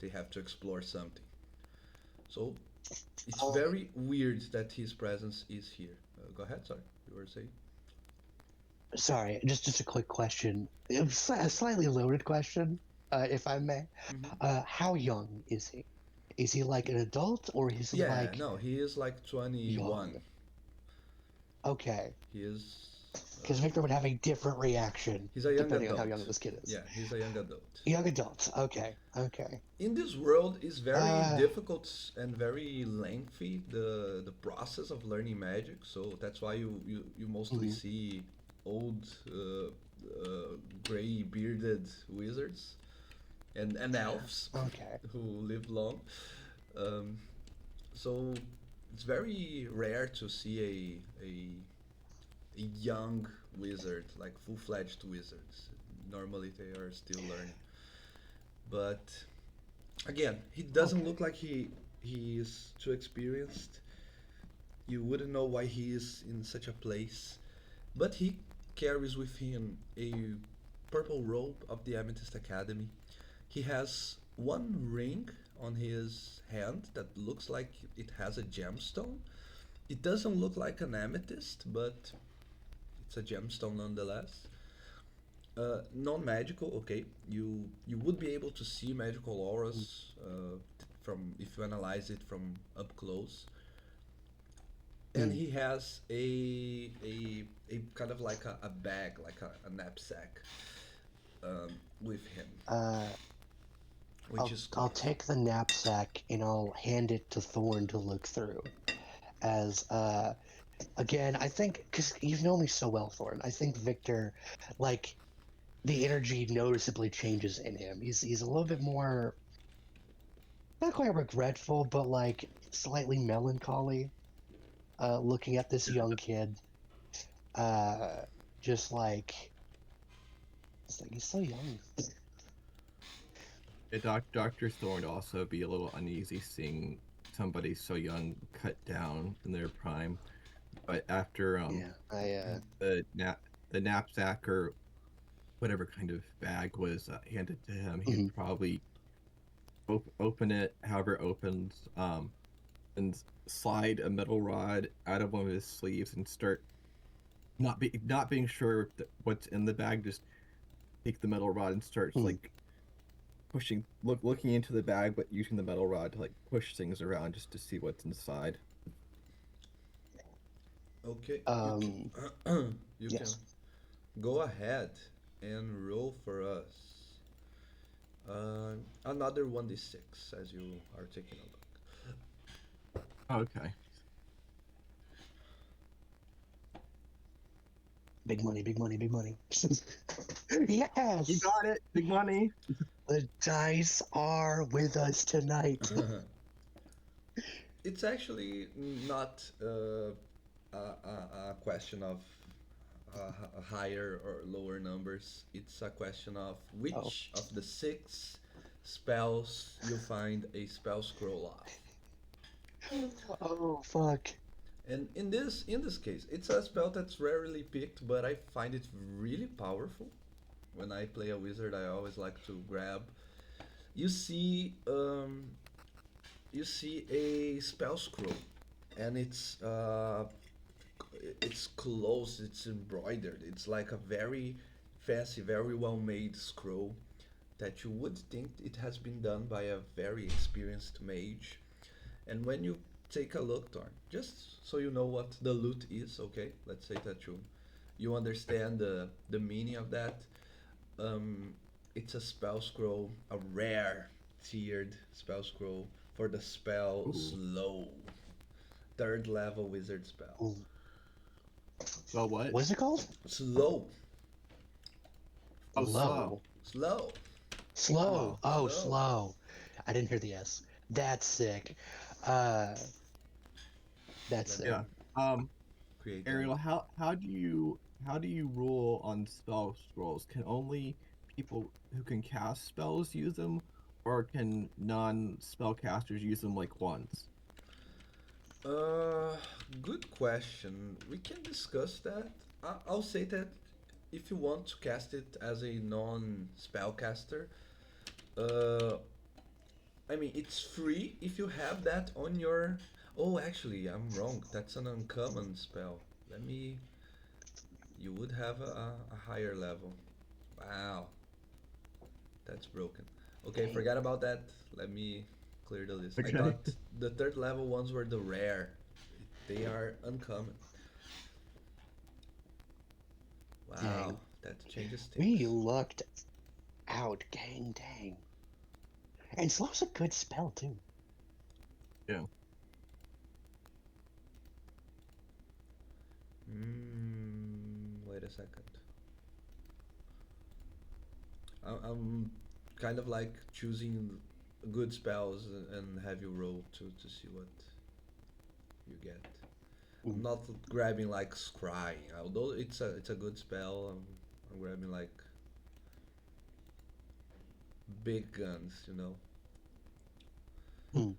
have to explore something. So it's um, very weird that his presence is here. Go ahead, sorry, you were saying. Sorry, just a quick question. It's a slightly loaded question, if I may. Hmm. How young is he? Is he like an adult or is he Yeah, like no, he is like young? 21. Okay, He is. because Victor would have a different reaction He's a young depending on how adult. young this kid is. Yeah, he's a young adult. Young adult. Okay, okay. In this world is very Uh, difficult and very lengthy the process of learning magic. So that's why you mostly mhm, see old gray bearded wizards and elves okay. who live long. Um, so it's very rare to see a young wizard, like full fledged wizards. Normally they are still learning. But again, he doesn't Okay. look like he is too experienced. You wouldn't know why he is in such a place. But he carries with him a purple robe of the Amethyst Academy. He has one ring on his hand that looks like it has a gemstone. It doesn't look like an amethyst, but it's a gemstone nonetheless. Non-magical, okay. You would be able to see magical Mm, auras from if you analyze it from up close. And mm. he has a kind of like a bag, like a knapsack, with him, Uh, which I'll is I'll closed. take the knapsack and I'll hand it to Thorn to look through. As again, I think because you've known me so well, Thorn, I think Victor, like the energy noticeably changes in him. He's a little bit more not quite regretful, but like slightly melancholy. Looking at this young kid, uh, just like it's like he's so young. Dr. Thorne would also be a little uneasy seeing somebody so young cut down in their prime. But after Yeah, I the nap the knapsack or whatever kind of bag was handed to him, he'd mhm, probably open it, however it opens, and slide a metal rod out of one of his sleeves and start not being sure what's in the bag, just take the metal rod and starts mhm. like looking into the bag, but using the metal rod to like push things around just to see what's inside. Okay, you Um, you can yes, go ahead and roll for us. Another 1d6 as you are taking a look. Okay. big money, big money, big money. You Yes, got it. Big money. the dice are with us tonight. It's actually not a question of higher or lower numbers. It's a question of Oh, which of the six spells you find a spell scroll of. oh, fuck. And in this case, it's a spell that's rarely picked, but I find it really powerful. When I play a wizard, I always like to grab. You see, you see a spell scroll, and it's closed, it's embroidered. It's like a very fancy, very well made scroll that you would think it has been done by a very experienced mage. And when you take a look, Torn, just so you know what the loot is, okay? Let's say that you understand the meaning of that. Um, it's a spell scroll, a rare tiered spell scroll for the spell Ooh. Slow. Third level wizard spell. Ooh. Well, what? What's it called? Slow. Oh, slow. Slow. Slow. Oh, Slow. slow. I didn't hear the S. That's sick. That's Let sick. Yeah. Create Ariel, that. how do you rule on spell scrolls? Can only people who can cast spells use them, or can non-spellcasters use them like once? Uh, Good question. We can discuss that. I'll say that if you want to cast it as a non-spellcaster, uh, I mean it's free if you have that on your. Oh, actually, I'm wrong. That's an uncommon spell. Let me. You would have a higher level. Wow, that's broken. Okay, Dang. forget about that. Let me clear the list. I Okay. thought the third level ones were the rare. They are uncommon. Wow, Dang. that changes We things. lucked out, gang. Dang. And slow's a good spell too. Yeah. Wait a second. I'm kind of like choosing good spells and have you roll to see what you get. I'm Mm. not grabbing like scrying, although it's a good spell. I'm grabbing like big guns. Mm.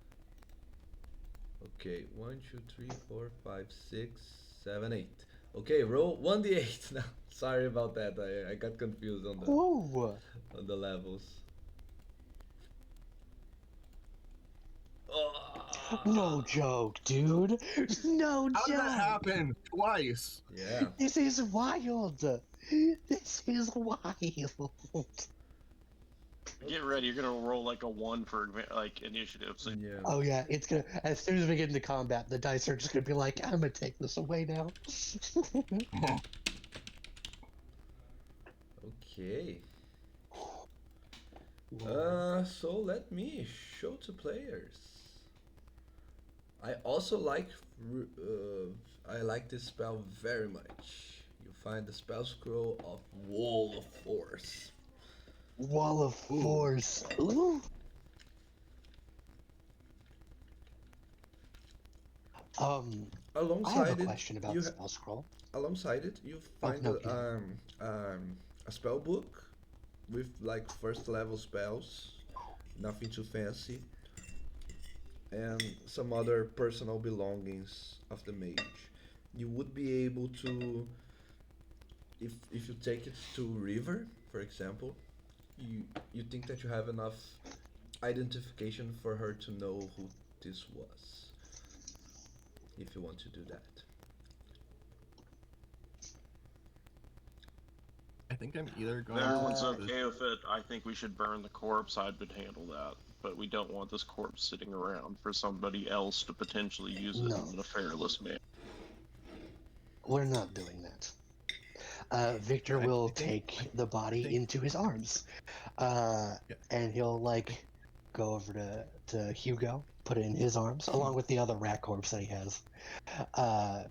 Okay, one, two, three, four, five, six, seven, eight. Okay, roll 1d8 now. Sorry about that. I got confused on Whoa. the levels. No Oh, joke, dude. No How did that joke. happen twice? yeah. This is wild. This is wild. Get ready, you're gonna roll like a 1 for like initiative. So Yeah. Oh yeah, it's gonna. As soon as we get into combat, the dice are just gonna be like, "I'm gonna take this away now." Okay. Whoa. So let me show to players. I also I like this spell very much. You find the spell scroll of Wall of Force. Wall of Ooh. Force. Ooh. Um, I have a Alongside it, question about you the ha- spell scroll. alongside it you Oh find no, keep going. a spell book with like first level spells, nothing too fancy, and some other personal belongings of the mage. You would be able to, if you take it to River, for example, you you think that you have enough identification for her to know who this was, if you want to do that. I think I'm either if going everyone's to okay with it, I think we should burn the corpse. I would handle that. But we don't want this corpse sitting around for somebody else to potentially use it No, in a nefarious manner. we're not doing that. Victor I will think take the I body think into his arms, uh, yeah. and he'll like go over to Hugo, put it in his arms, along with the other rat corpse that he has. And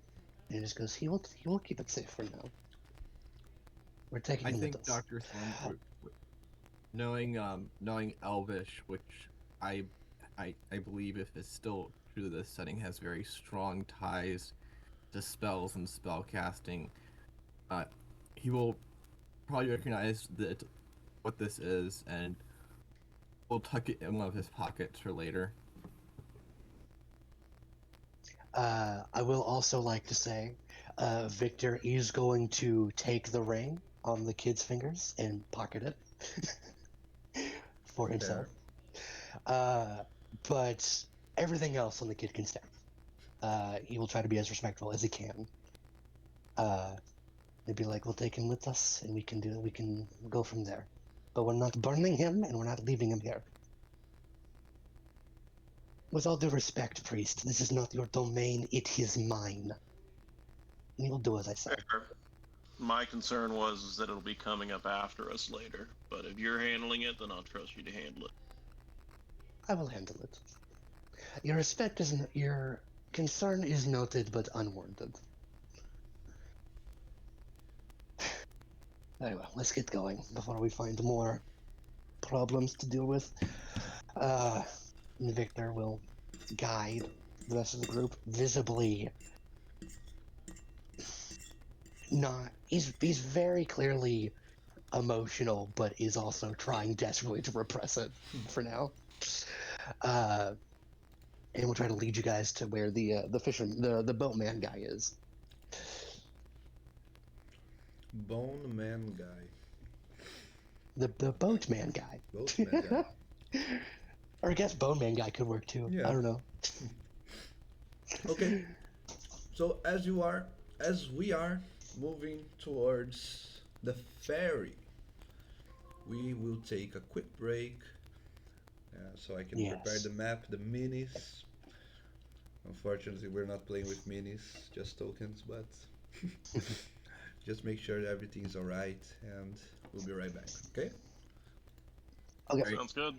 he just goes, he will keep it safe for now. We're taking I him with think us. Dr. Thorn, knowing Elvish, which I I believe if it's still true to this setting has very strong ties to spells and spell casting. Uh, he will probably recognize that what this is and will tuck it in one of his pockets for later. I will also like to say, Victor is going to take the ring on the kid's fingers and pocket it for himself. Fair. Uh, but everything else on the kid can stay. He will try to be as respectful as he can. They'd be like, "We'll take him with us, and we can go from there. But we're not burning him, and we're not leaving him here. With all due respect, priest, this is not your domain. It is mine. And you'll do as I say. Fair. My concern was is that it'll be coming up after us later. But if you're handling it, then I'll trust you to handle it. I will handle it. Your concern is noted but unwarranted. Anyway, let's get going before we find more problems to deal with. Victor will guide the rest of the group, visibly not. He's very clearly emotional, but is also trying desperately to repress it for now. And we'll try to lead you guys to where the fisherman, the boatman guy is. Bone Man Guy. The boatman guy. Boatman Guy. Or I guess Bone Man guy could work too. Yeah. I don't know. Okay. So as we are moving towards the ferry, we will take a quick break so I can prepare Yes. the map, the minis. Unfortunately, we're not playing with minis, just tokens, but just make sure that everything's alright, and we'll be right back, okay? Okay. Great. Sounds good.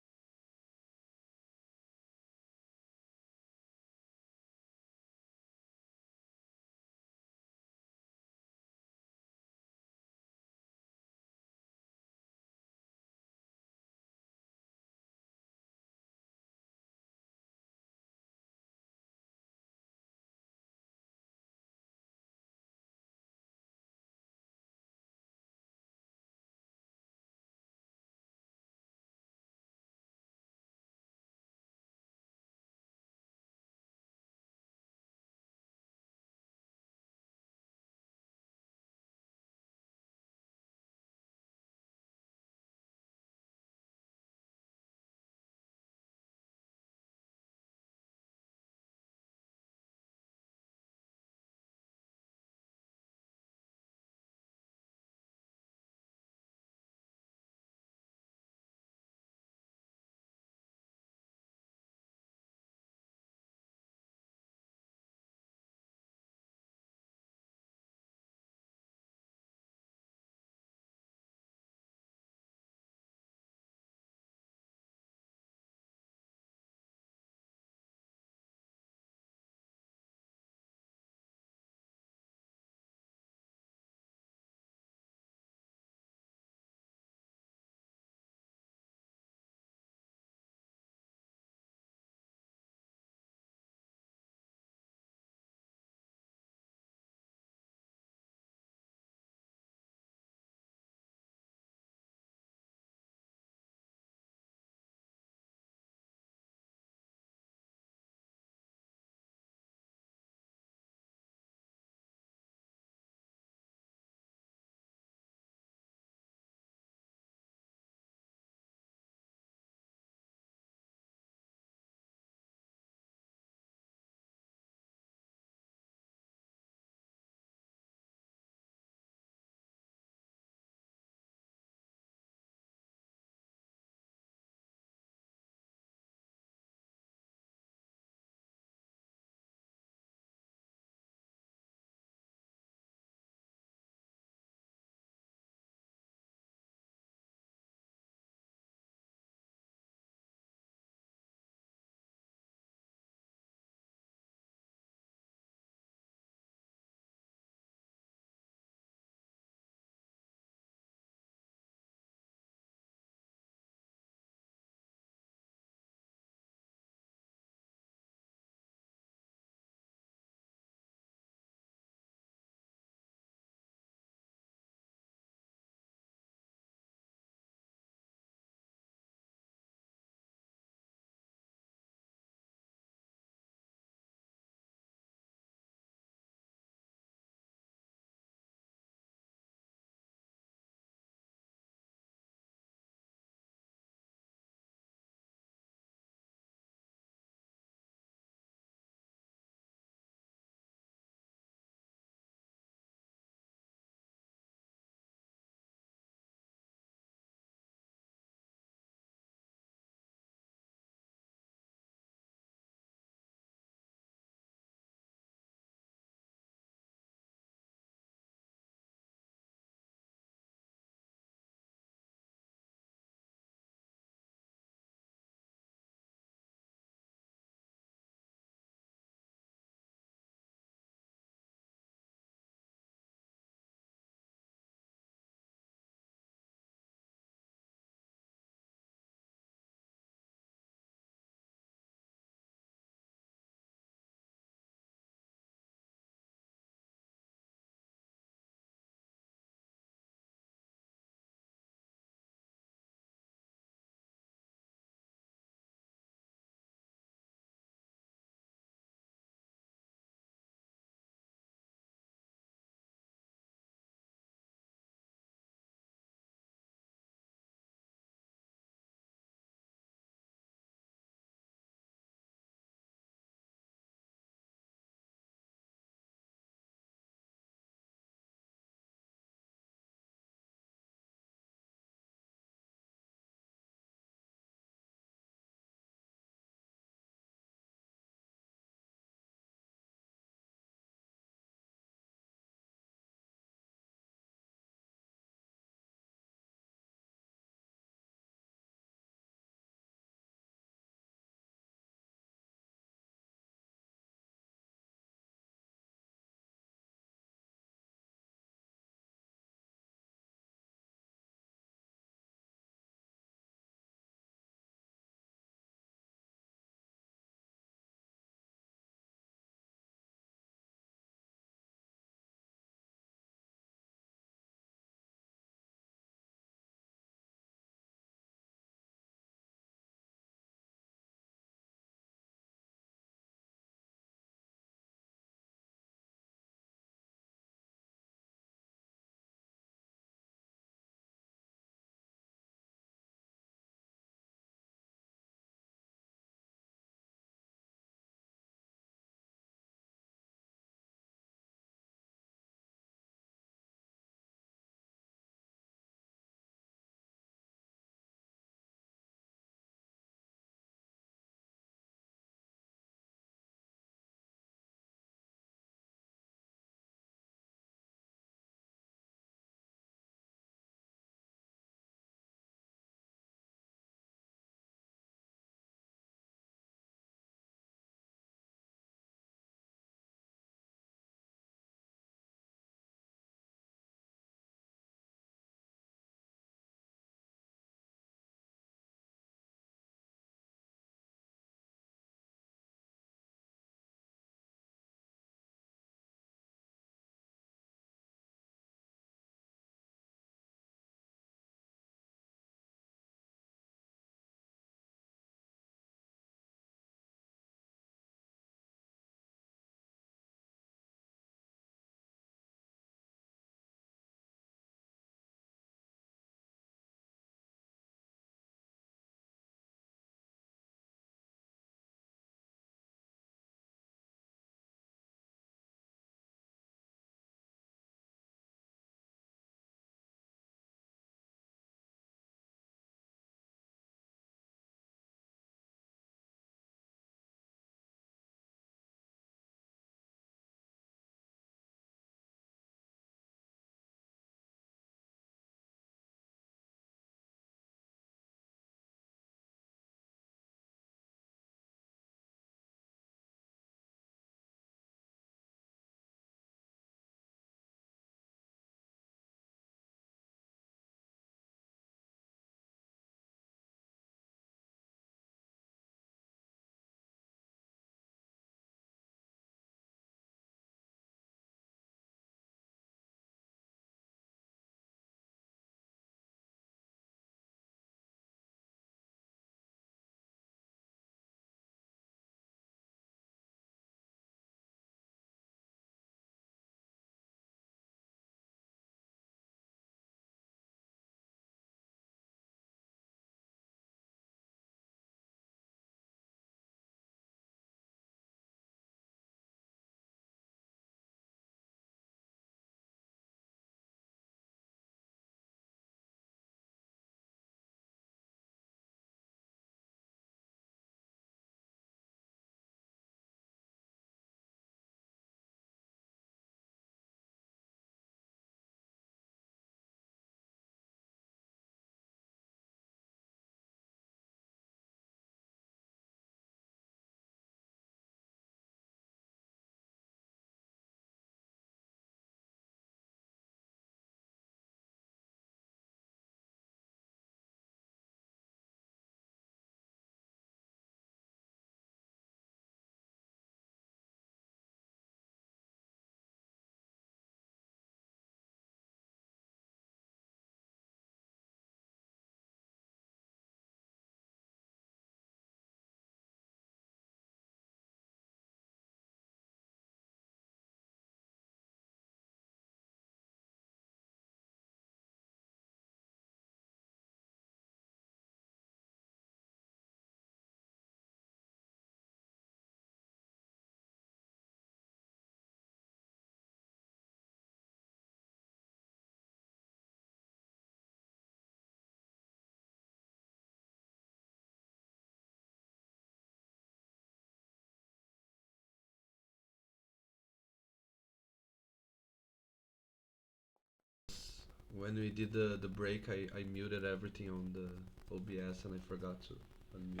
When we did the break, I muted everything on the OBS and I forgot to unmute.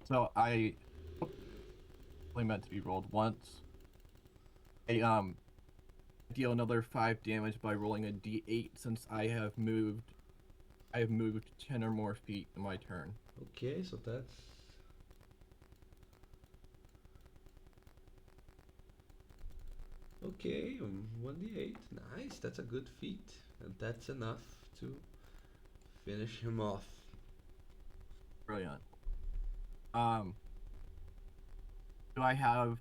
So I only meant to be rolled once. I deal another 5 damage by rolling a d8 since I have moved 10 or more feet in my turn. Okay, so that's okay. 1d8, nice. That's a good feat, and that's enough to finish him off. Brilliant. Um, do I have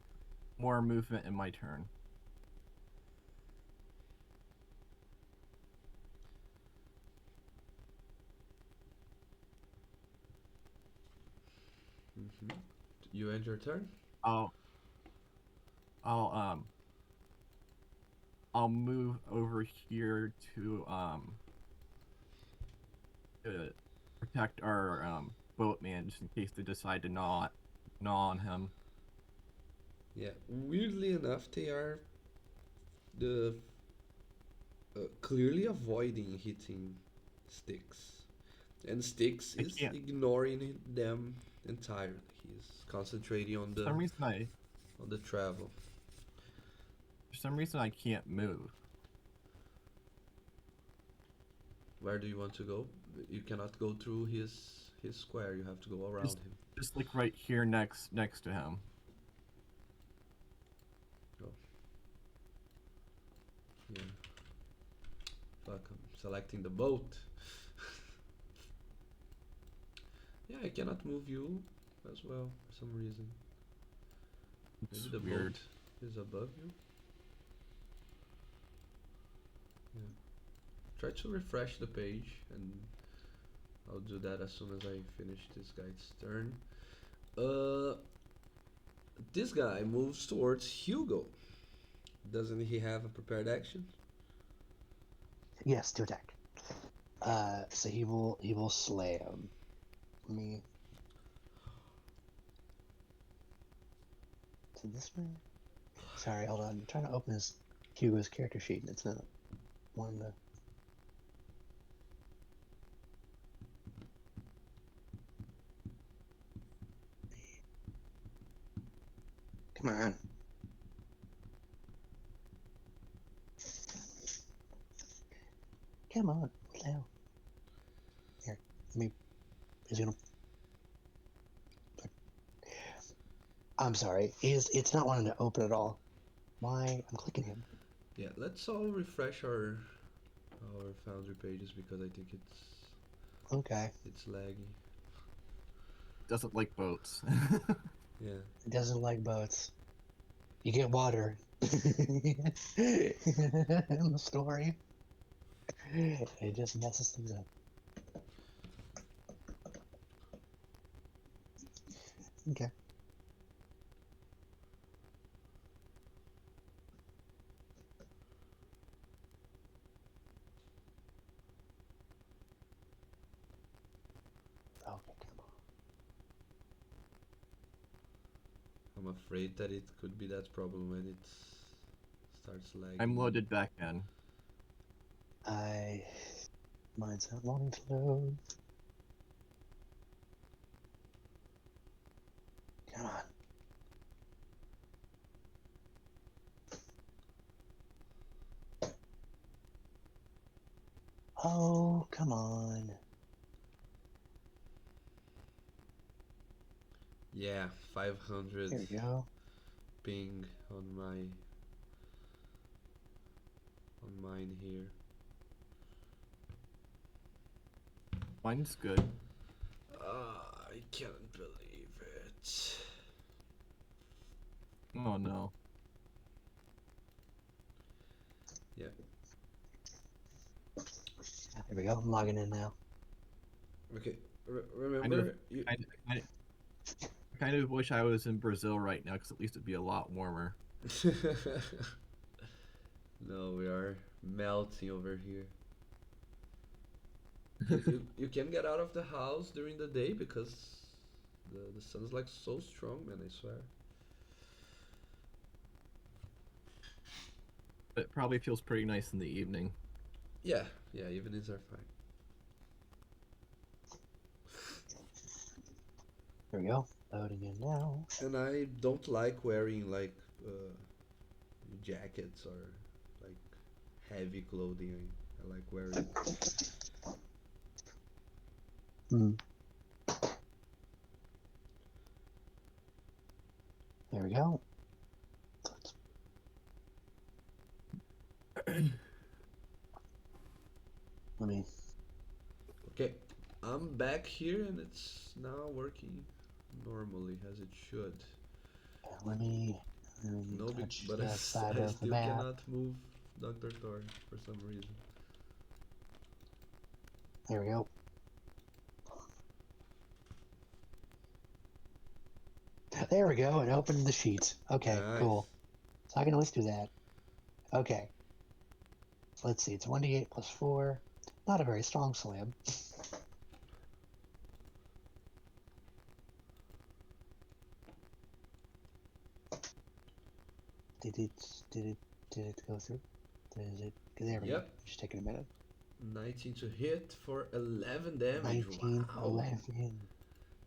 more movement in my turn? Hmm. You end your turn. I'll I'll I'll move over here to protect our boatman just in case they decide to gnaw on him. Yeah. Weirdly enough, they are the clearly avoiding hitting sticks, and sticks I is can't ignoring them entirely. He's concentrating for some reason I on the travel. for some reason I can't move. Where do you want to go? You cannot go through his square. You have to go Just around him. just like right here next to him. Oh, yeah. Fuck. I'm selecting the boat. Yeah, I cannot move you as well for some reason. Maybe It's the weird. boat is above you. Yeah. Try to refresh the page, and I'll do that as soon as I finish this guy's turn. Uh, this guy moves towards Hugo. Doesn't he have a prepared action? Yes, to attack. So he will slay him. Let me. So this one. Sorry, hold on. I'm trying to open his Hugo's character sheet, and it's not one to. Come on. Come on. What the hell? Here, let me. He's gonna. I'm sorry. It's not wanting to open at all. Why? I'm clicking him. Yeah, let's all refresh our Foundry pages because I think Okay. it's laggy. Doesn't like boats. Yeah. It doesn't like boats. You get water. In the story. It just messes things up. Okay. Okay, come on. I'm afraid that it could be that problem when it starts lagging. I'm loaded back in. Mine's not wanting to load. Come on. Oh, come on. Yeah, 500 There we go. ping on mine here. Mine's good. I can't believe it. Oh no. Yeah. There we go. I'm logging in now. Okay. Remember you. I kind of wish I was in Brazil right now because at least it'd be a lot warmer. No, we are melting over here. You can get out of the house during the day because the sun's like so strong, man. I swear. But it probably feels pretty nice in the evening. Yeah, yeah, evenings are fine. There we go. Loading in now. And I don't like wearing like jackets or like heavy clothing. I like wearing. Hmm. There we go. Let me. Okay, I'm back here and it's now working normally as it should. Let me. No, Touch but the side I of the still map. cannot move Dr. Thor for some reason. There we go. There we go. And open the sheet. Okay, Nice. cool. So I can at least do that. Okay. So let's see. It's 1d8 plus 4. Not a very strong slam. Did it? Did it? Did it go through? Did it? There we go. Yep. Just taking a minute. 19 to hit for 11 damage. 19, Wow. 11.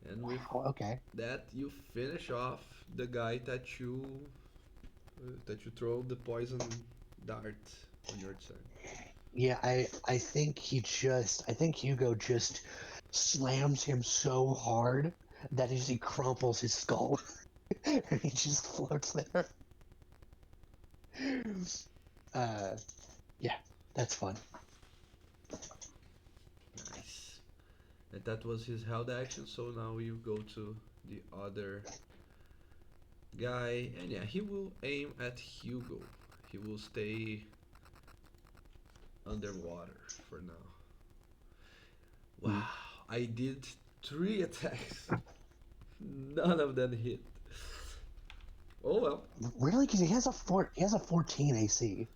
And with Wow. Okay. that, you finish off the guy that you throw the poison dart on your turn. Yeah, I think I think Hugo just slams him so hard that he crumples his skull and he just floats there. Uh, yeah, that's fun. Nice. And that was his held action, so now you go to the other guy, and yeah, he will aim at Hugo. He will stay underwater for now. Hmm. Wow, I did 3 attacks. None of them hit. Oh well. Really? Because he has a 14 AC.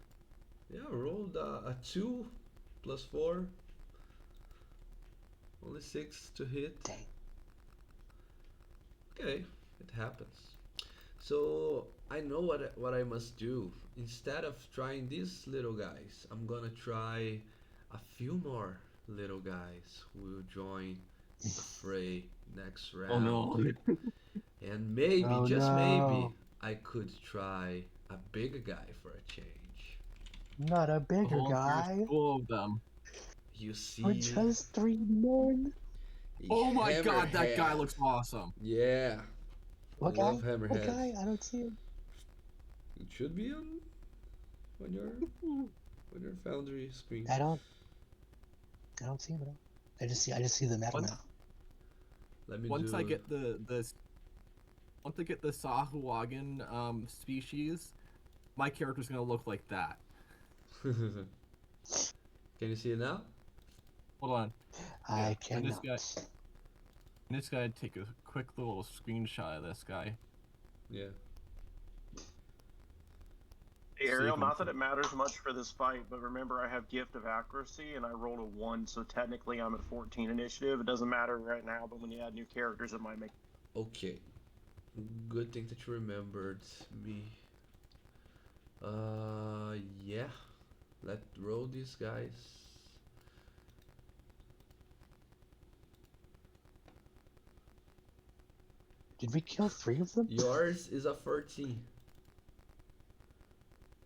Yeah, rolled a 2 plus 4. Only 6 to hit. Dang. Okay, it happens. So I know what I must do. Instead of trying these little guys, I'm gonna try a few more little guys who will join the fray next Oh round. no. And maybe, Oh just maybe, no. I could try a bigger guy for a change. Not a A bigger whole entire guy. school of them. You For see just 3 men. a Oh my god, that guy hammerhead. looks awesome. Yeah, I What love guy? What hammerheads. guy? I don't see him. It should be on your Foundry screen. I don't. I don't see him at all. I just see the metal Once now. Let me once I do. get once I get the Sahuagin species, my character's gonna look like that. Can you see it now? Hold on. I I'm cannot. just gonna take a quick little screenshot of this guy. Yeah. Hey, See Ariel, if I'm not that it matters much for this fight, but remember I have Gift of Accuracy and I rolled a 1, so technically I'm at 14 initiative. It doesn't matter right now, but when you add new characters, it might make. Okay. Good thing that you remembered me. Yeah. Let's roll these guys. Did we kill 3 of them? Yours is a 14.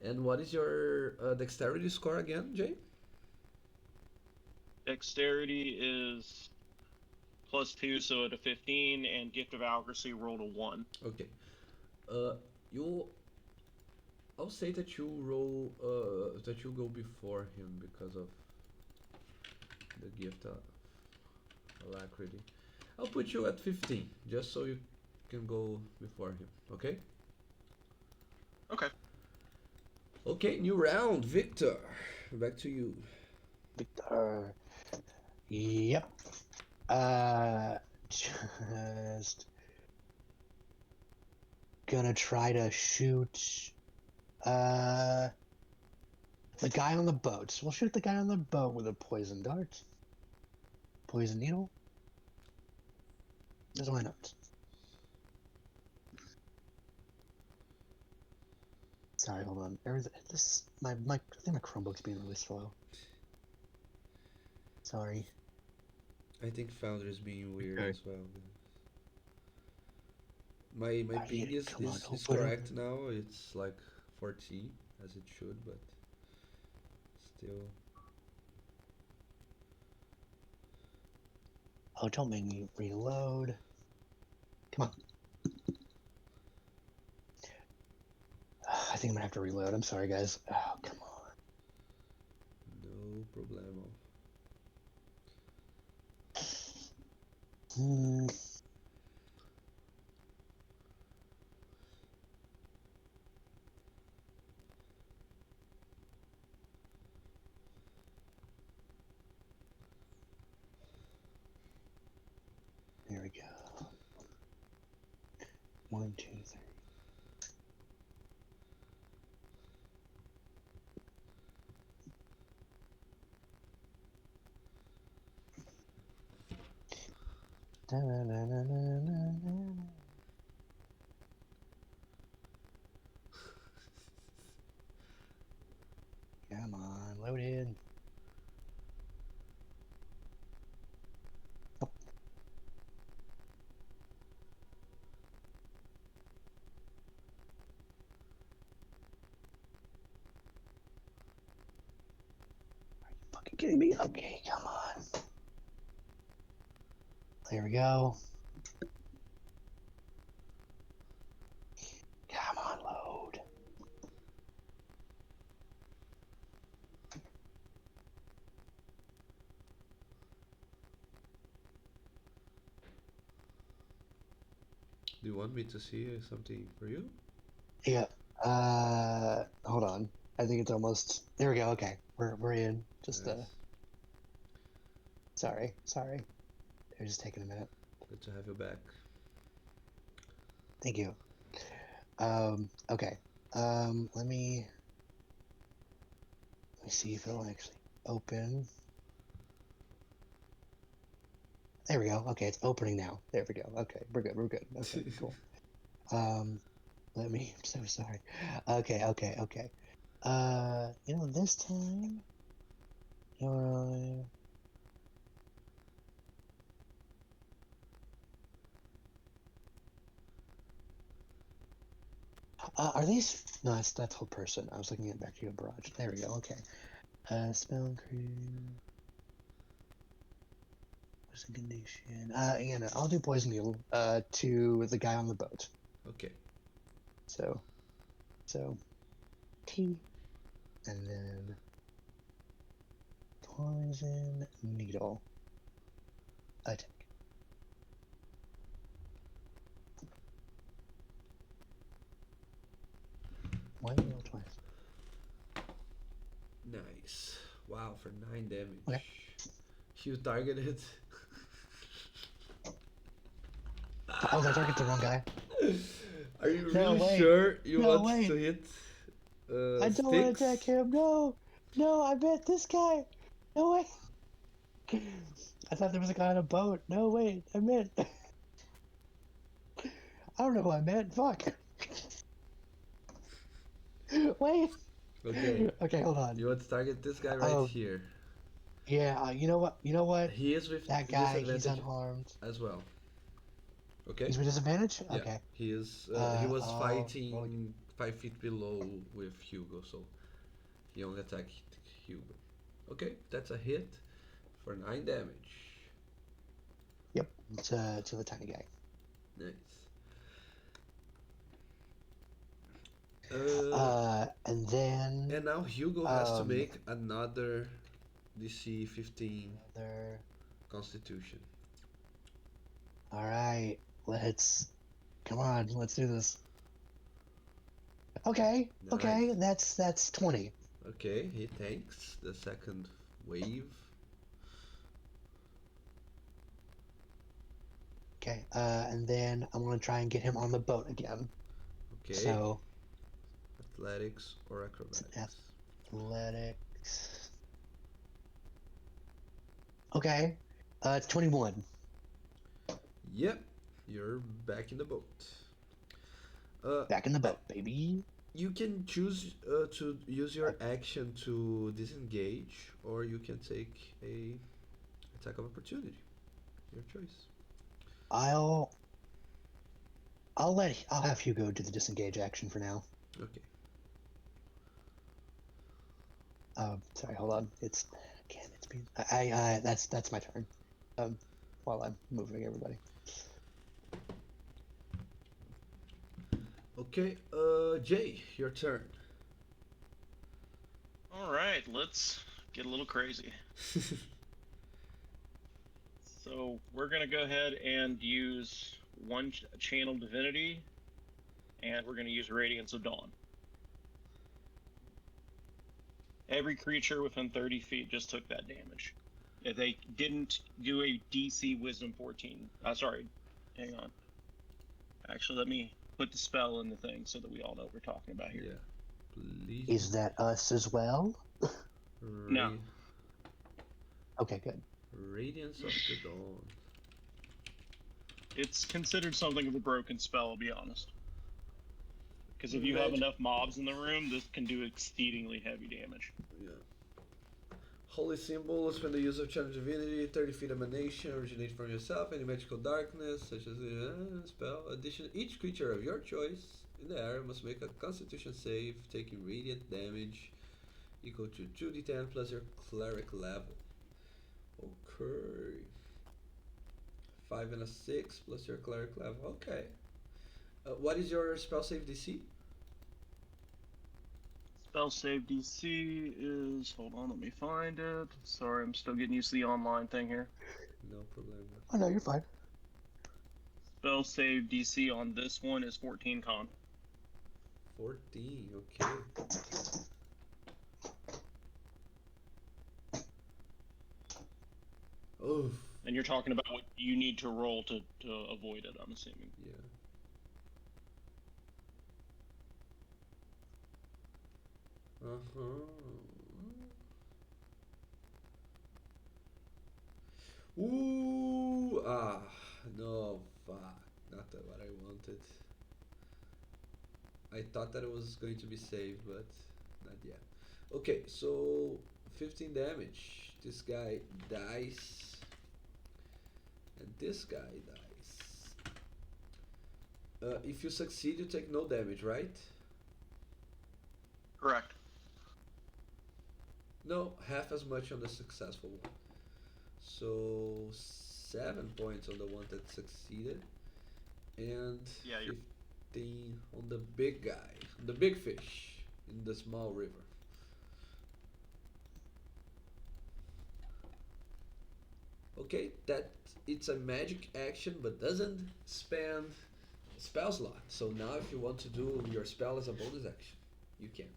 And what is your dexterity score again, Jay? Dexterity is +2, so at a 15, and Gift of Accuracy rolled a 1. Okay. You. I'll say that you roll. That you go before him because of the gift of alacrity. I'll put you at 15, just so you can go before him. Okay. Okay. Okay. New round, Victor. Back to you. Victor. Yep. Just gonna try to shoot the guy on the boat. We'll shoot the guy on the boat with a poison dart. Poison needle. Just why not? Sorry, hold on. This I think my Chromebook's being really slow. Sorry. I think Founder's being weird Okay. as well. My ping Come on, is open up. correct now. It's like 14 as it should, but still. Oh, don't make me reload. Come on. I think I'm gonna have to reload. I'm sorry, guys. Oh, come on. No problemo. Hmm. Here we go. 1, 2, 3. Da-na-na-na-na-na-na. Come on, load in. Oh, are you fucking kidding me? Okay, come on. There we go. Come on, load. Do you want me to see something for you? Yeah. Hold on. I think it's almost. There we go. Okay, we're in. Just Nice. sorry. They're just taking a minute. Good to have you back. Thank you. Okay. Let me see if it'll actually open. There we go. Okay, it's opening now. There we go. Okay, we're good. Okay, cool. Let me. I'm so sorry. Okay. This time you're. Are these? No, that's whole person. I was looking at Bacteria Barrage. There we go. Okay. Spell crew. Poison condition. I'll do poison needle. To the guy on the boat. Okay. So, T, and then poison needle. Attack. One needle twice. Nice. Wow, for 9 damage. Okay. You targeted. Oh, I targeted the wrong guy. Are you No, really wait. sure you No, want wait. to hit I don't want to attack sticks? him. No, I meant this guy. No way. I thought there was a guy on a boat. No, wait, I meant. I don't know who I meant. Fuck. Wait. Okay. Okay, hold on. You want to target this guy right Oh, here. yeah. You know what? He is with That guy, he's disadvantage unharmed. as well. Okay? He's with disadvantage. Yeah. Okay. He was Roll. fighting 5 feet below with Hugo, so he only attacked Hugo. Okay, that's a hit for 9 damage. Yep. To the tiny guy. Nice. And then And now Hugo has to make another DC 15 another. Constitution. All right. Come on. Let's do this. Okay. Nice. That's 20. Okay, he tanks the second wave. Okay. And then I'm gonna try and get him on the boat again. Okay. So Athletics or acrobatics? athletics. Okay. It's 21. Yep, you're back in the boat. Back in the boat, baby. You can choose to use your action to disengage, or you can take a attack of opportunity. Your choice. I'll have Hugo do the disengage action for now. Okay. Sorry, hold on. It's been I that's my turn. While I'm moving everybody. Okay, Jay, your turn. All right, let's get a little crazy. So we're gonna go ahead and use one channel divinity, and we're gonna use Radiance of Dawn. Every creature within 30 feet just took that damage. If they didn't do a DC Wisdom 14, sorry, hang on. Actually, let me put the spell in the thing so that we all know what we're talking about here. Yeah, please. Is that us as well? No. Okay, good. Radiance of the Dawn. It's considered something of a broken spell, I'll be honest. Because if you have enough mobs in the room, this can do exceedingly heavy damage. Yeah. Holy symbols, when the use of Channel Divinity, 30 feet emanation, originate from yourself, any magical darkness, such as a spell. Addition, each creature of your choice in the area must make a Constitution save, taking radiant damage equal to 2d10 plus your cleric level. Okay. 5 and a 6 plus your cleric level. Okay. What is your spell save DC? Spell save DC is. Hold on, let me find it. Sorry, I'm still getting used to the online thing here. No problem. Oh no, you're fine. Spell save DC on this one is 14 con. 14, okay. Oof. And you're talking about what you need to roll to avoid it, I'm assuming. Yeah. Ooh, no, fuck. Not that what I wanted. I thought that it was going to be saved, but not yet. Okay, so 15 damage. This guy dies. And this guy dies. If you succeed, you take no damage, right? Correct. No, half as much on the successful one. So 7 points on the one that succeeded, and Yeah, 15 on the big guy, the big fish in the small river. Okay, that it's a magic action, but doesn't spend spell slot. So now, if you want to do your spell as a bonus action, you can.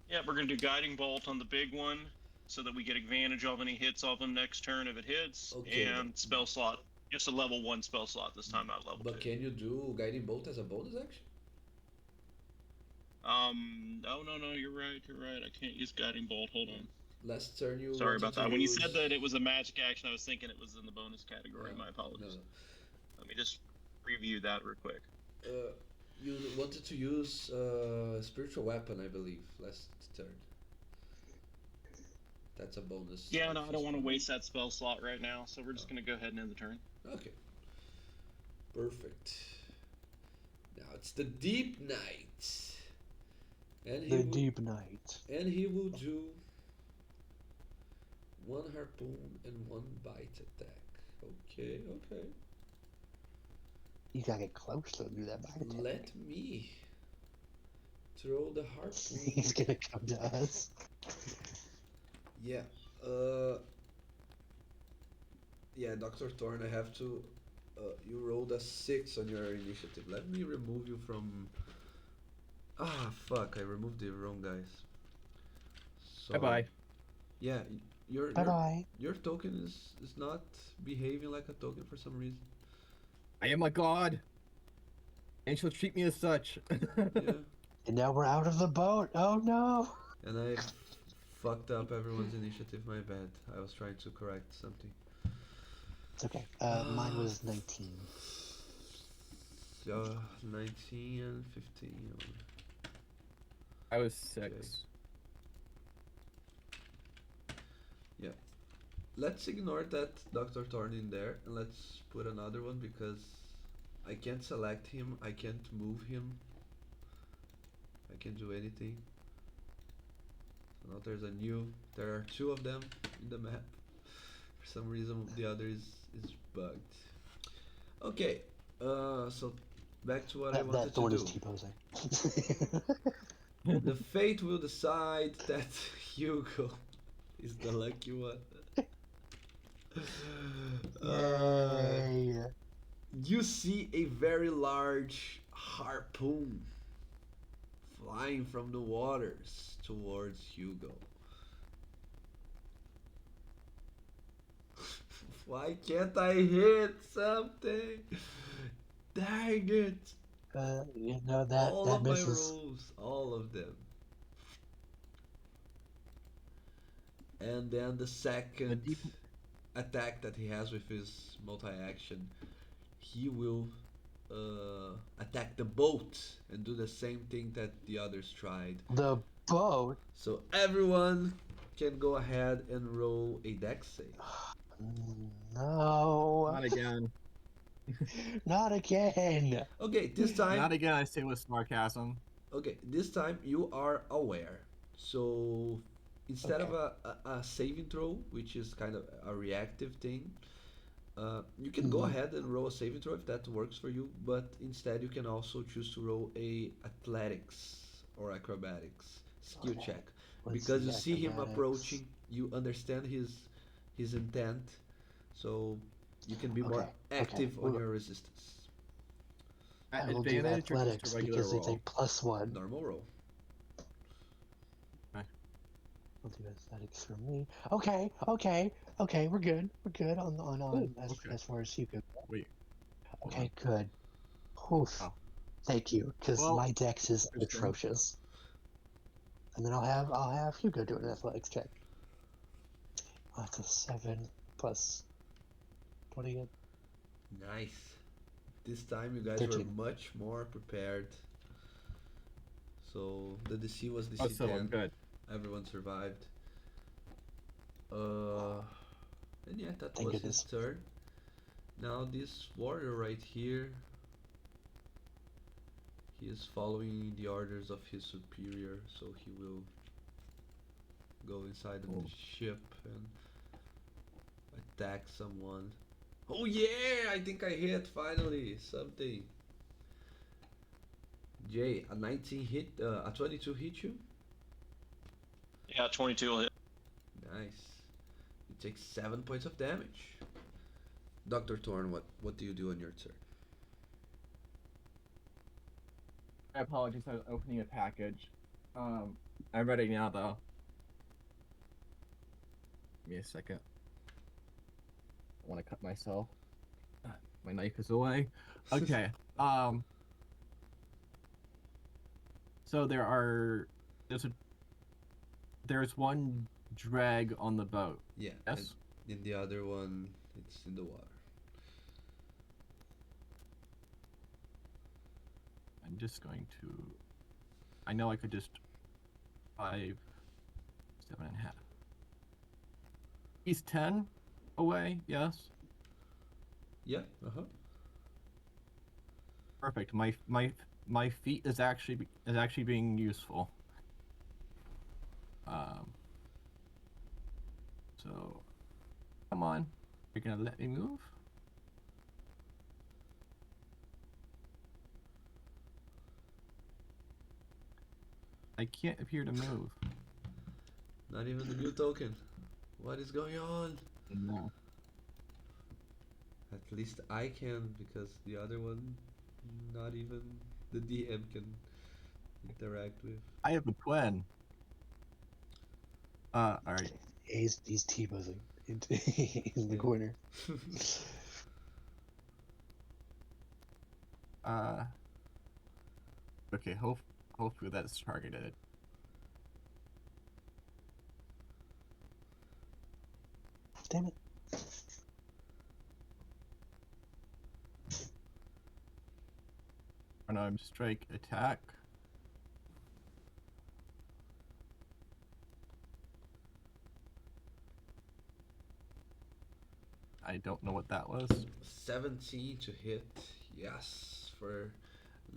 Yeah, we're gonna do Guiding Bolt on the big one, so that we get advantage of any hits of him next turn if it hits. Okay, and spell slot, just a level 1 spell slot this time, not level 2. But can you do guiding bolt as a bonus action? Oh no, you're right. I can't use Guiding Bolt. Hold on. Last turn you. Sorry about that. When you use... said that it was a magic action, I was thinking it was in the bonus category. No, My apologies. No. Let me just review that real quick. You wanted to use spiritual weapon, I believe, last turn. That's a bonus. Yeah, no, I don't want to waste that spell slot right now, so we're just going to go ahead and end the turn. Okay. Perfect. Now it's the Deep Night. And Deep Night. And he will do 1 harpoon and 1 bite attack. Okay. You gotta get close to do that bite attack. Let me throw the harpoon. He's gonna come to us. Yeah. Yeah, Dr. Thorn, I have to. You rolled a 6 on your initiative. Let me remove you from. Fuck! I removed the wrong guys. So, Bye bye. Yeah, Bye. your token is not behaving like a token for some reason. I am a god, and she'll treat me as such. Yeah. And now we're out of the boat. Oh no! And I fucked up everyone's initiative. My bad. I was trying to correct something. It's okay. Mine was 19. 19 and 15. I was 6. Okay. Yeah. let's ignore that Dr. Thorn in there and let's put another one because I can't select him, I can't move him, I can't do anything. So now there are two of them in the map. For some reason the other is bugged. Okay, so back to what I That wanted to thorn is do. T-posing. The fate will decide that Hugo is the lucky one. Uh, Yay! you see a very large harpoon flying from the waters towards Hugo. Why can't I hit something? Dang it! You know All that of my misses. rolls, all of them. And then the The second deep. attack that he has with his multi-action, he will attack the boat and do the same thing that the others tried. The boat. So everyone can go ahead and roll a dex save. No, Not again. not again. Okay, this time, Not again. I say with sarcasm. okay, this time you are aware. So instead of Okay. a saving throw, which is kind of a reactive thing, you can go Mhm. ahead and roll a saving throw if that works for you. But instead, you can also choose to roll a athletics or acrobatics skill Okay. check Let's because see you see him acrobatics. approaching. You understand his intent, so you can be more Okay. Okay. active on your resistance. At I will do advantage or just a athletics regular because it's a roll? +1. Normal roll. Okay. We'll do athletics for me. Okay. Okay. Okay. We're good. We're good Oh, on okay. as far as you go. Wait, hold on. Okay. Good. Oof. Oh, Thank you, because well, my dex is interesting. atrocious. And then I'll have Hugo do an athletics check. Oh, it's a 7 plus 20. Nice. This time you guys were 13. much more prepared. So the DC was Oh, DC so I'm 10. good. Everyone survived. Uh, and yeah, that Thank was his goodness. turn. Now this warrior right here, he is following the orders of his superior, so he will go inside of the Cool. ship and attack someone. Oh yeah, I think I hit finally something. Jay, a 19 hit, a 22 hit you. Yeah, 22 will hit. Nice. You take 7 points of damage. Doctor Thorn, what do you do on your turn? I apologize. I was opening a package. I'm ready now, though. Give me a second. I want to cut myself. My knife is away. Okay. So there's one drag on the boat. Yeah, and Yes. in the other one, it's in the water. I'm just going to. I know I could just 5, 7.5. He's 10 away. Yes. Yeah. Uh huh. Perfect. My feet is actually being useful. Um. So, come on. You're gonna let me move? I can't appear to move. Not even the new token. What is going on? No. At least I can because the other one, not even the DM can interact with. I have a twin. All right. He's T-posing in the Yeah. corner. Uh. Okay. Hopefully that's targeted. Damn it. Unarmed strike attack. I don't know what that was. 17 to hit. Yes, for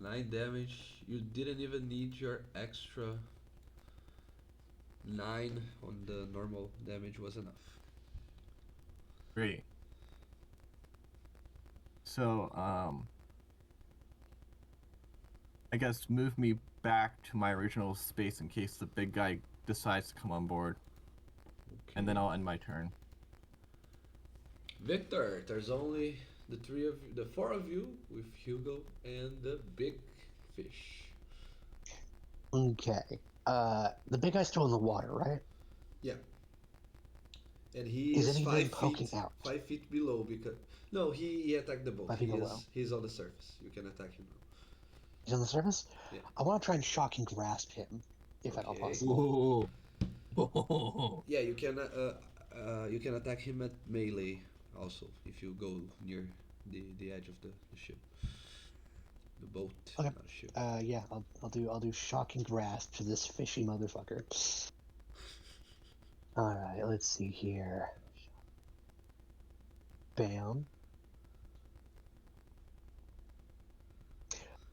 9 damage. You didn't even need your extra 9 on the normal damage was enough. Great. So, I guess move me back to my original space in case the big guy decides to come on board, Okay. and then I'll end my turn. Victor, there's only the four of you with Hugo and the big fish. Okay. The big guy's still in the water, right? Yeah. And he Is is anything poking out? 5 feet below because no, he attacked the boat. 5 feet below. He's on the surface. You can attack him now. He's on the surface? Yeah. I want to try and shocking grasp him, if at all Okay. possible. Whoa. Yeah, you can attack him at melee also if you go near the edge of the ship. The boat, Okay. not a ship. Yeah, I'll do shocking grasp to this fishy motherfucker. Alright, let's see here. Bam.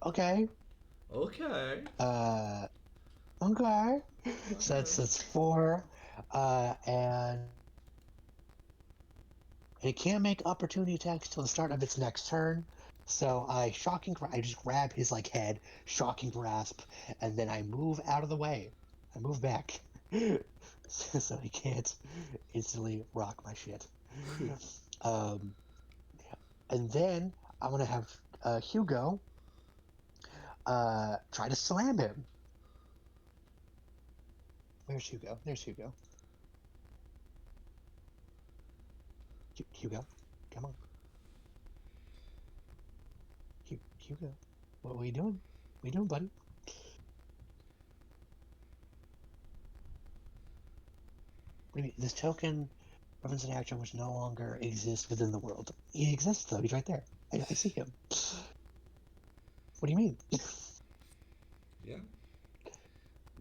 Okay. Okay. Okay. So that's 4. And it can't make opportunity attacks till the start of its next turn. So I just grab his like head, shocking grasp, and then I move out of the way. I move back. So he can't instantly rock my shit. Um, and then I'm gonna have Hugo try to slam him. Where's Hugo? There's Hugo. Hugo, come on. Hugo, what are you doing? What are you doing, buddy? What do you mean? This token reference an action which no longer exists within the world. He exists though. He's right there. I see him. What do you mean? Yeah.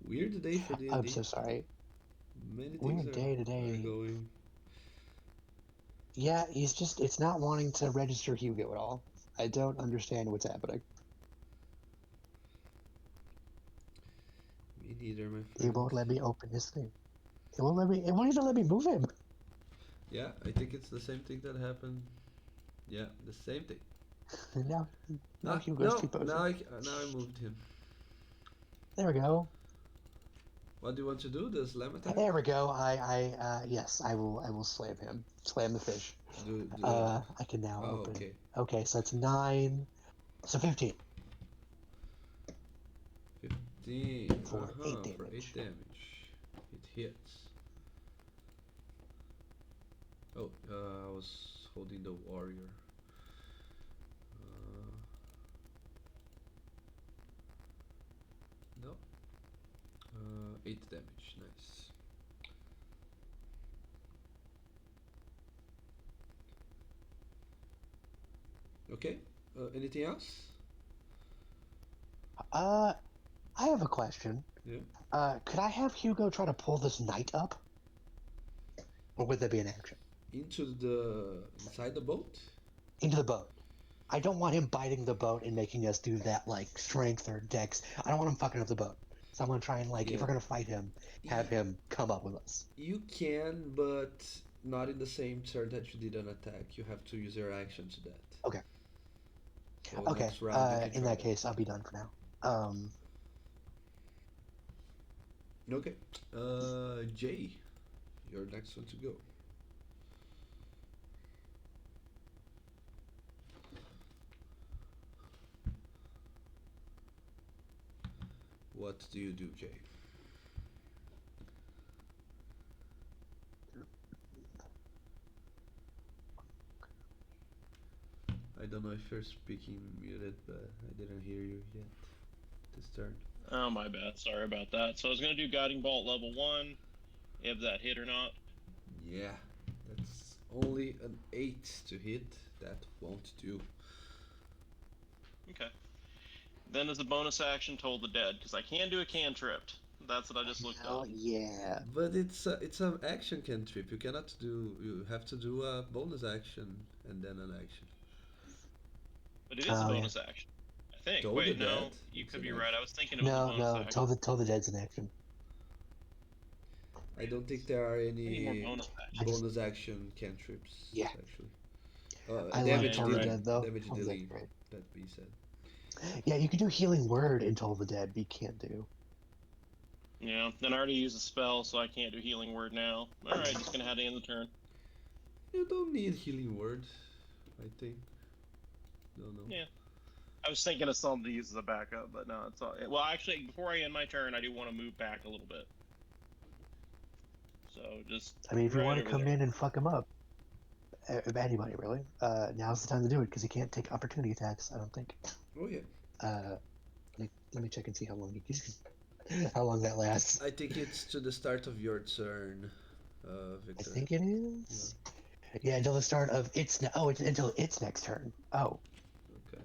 Weird day for D&D. I'm so sorry. Many things Weird are day today. going. Yeah, it's not wanting to register Hugo at all. I don't understand what's happening. Me neither, my It friend. won't let me open his thing. It won't even let me move him. Yeah, I think it's the same thing that happened. Yeah, the same thing. And now Hugo's No, T-posing. now I moved him. There we go. What do you want to do? The slam attack? There we go. Yes, I will slam him. Slam the fish. I can now open. Okay. Okay, so it's 9. So 15. 15. For 8 damage. For 8 damage. It hits. Oh, I was holding the warrior. No. 8 damage. Nice. Okay. Anything else? I have a question. Yeah. Could I have Hugo try to pull this knight up? Or would that be an action? Inside the boat? Into the boat. I don't want him biting the boat and making us do that, like, strength or dex. I don't want him fucking up the boat. So I'm gonna try and, like, if we're gonna fight him, have him come up with us. You can, but not in the same turn that you did an attack. You have to use your action to that. Okay. So Okay. next round you can In try that case, I'll be done for now. Okay. Jay, you're next one to go. What do you do, Jay? I don't know if you're speaking muted, but I didn't hear you yet this turn. Oh, my bad. Sorry about that. So I was going to do Guiding Bolt level 1. If that hit or not. Yeah, that's only an 8 to hit. That won't do. Okay. Then as a bonus action, Toll the Dead, because I can do a cantrip. That's what I just looked Hell up. yeah. But it's an action cantrip. You cannot do. You have to do a bonus action and then an action. But it is a Oh yeah. bonus action. I think. Toll the Wait, Dead. no, you It's could an be right. action. I was thinking it was a No, bonus no. action. Tell the Dead's an action. I don't think there are I need more any bonus I actions. just bonus action cantrips yeah. actually. I love Yeah, Damage you're Toll the right. dealing. Dead though. Damage Toll the Dead's dealing. great. That being said. Yeah, you can do healing word in Toll the Dead, but you can't do. Yeah, then I already used a spell, so I can't do healing word now. All right, just gonna have to end the turn. You don't need healing word. I think. No, no. Yeah, I was thinking of something to use as a backup, but no, it's all. Well, actually, before I end my turn, I do want to move back a little bit. So just I mean, if you right want to over come there. in and fuck him up, anybody really, now's the time to do it because he can't take opportunity attacks. I don't think. Oh yeah. Uh, let me check and see how long how long that lasts. I think it's to the start of your turn, I Victor. think it is. Yeah, until the start of it's until its next turn. Oh, Okay.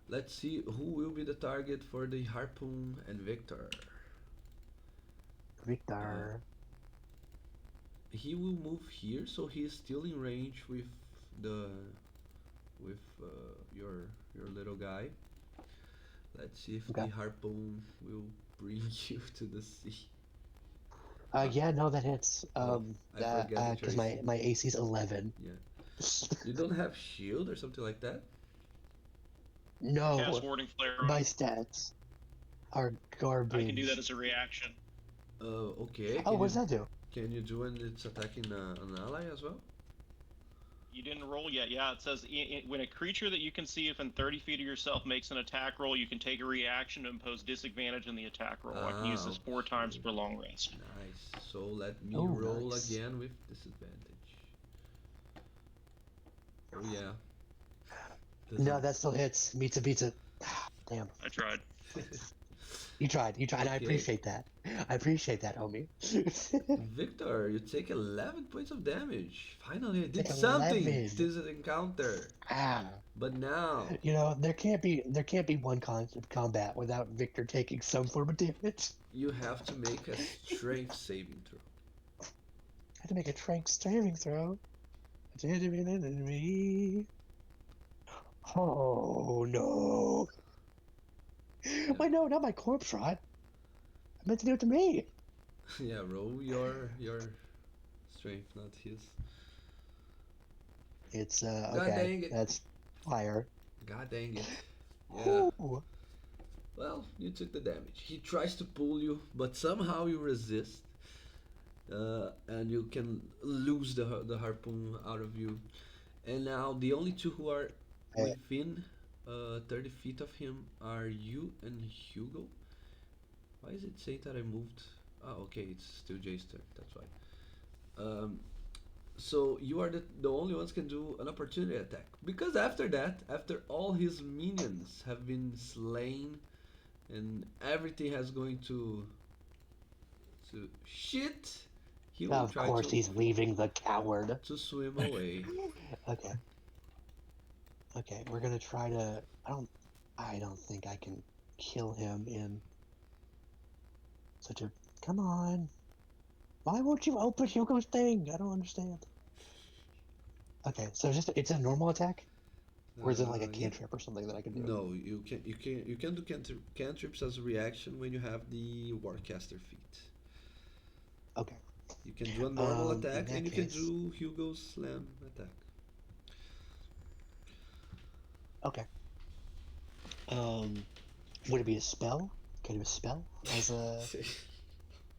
Let's see who will be the target for the harpoon and Victor. Uh, Victor. he will move here, so he is still in range with the with your little guy. Let's see if Okay. the harpoon will bring you to the sea. Yeah, no, that hits. Oh, I That forget that your because AC. my AC's 11. Yeah, you don't have shield or something like that. Cast No, warding flare my on. stats are I can do that garbage. as a reaction. Okay. Oh, what does that do? Can you do when it's attacking an ally as well? You didn't roll yet. Yeah, it says when a creature that you can see within 30 feet of yourself makes an attack roll, you can take a reaction to impose disadvantage in the attack roll. I can use this 4 times Okay. per long rest. Nice. So let me Oh, roll nice. again with disadvantage. Oh yeah. No, Doesn't. that still hits. Meets a beats it. Damn. I tried. You tried. You tried. And I Okay. appreciate that. I appreciate that, homie. Victor, you take 11 points of damage. Finally, I did Take something 11. this encounter. Ah. But now, You know, there can't be one combat without Victor taking some form of damage. you have to make a strength saving throw. I had to make a strength saving throw. Enemy. Oh no! Yeah. Wait, no, not my corpse rot. I meant to do it to me. Yeah, roll your strength, not his. It's God okay. dang it. That's fire. God dang it. Yeah. Whew. Well, you took the damage. He tries to pull you, but somehow you resist, and you can lose the harpoon out of you. And now the only two who are Hey, within 30 feet of him are you and Hugo. Why is it saying that I moved? Oh, okay, it's still Jay's turn. That's why. Um, so you are the only ones can do an opportunity attack because after that, after all his minions have been slain and everything has going to shit, he will of try course he's leaving the coward. to swim away. Okay. Okay, we're gonna try to. I don't think I can kill him in such a. Come on. Why won't you open Hugo's thing? I don't understand. Okay, so it's a normal attack, or is it like a Yeah. cantrip or something that I can do? No, you can do cantrips as a reaction when you have the Warcaster feat. Okay. You can do a normal In attack and that you can case, do Hugo's slam attack. okay. Um, would it be a spell? Can I do a spell as a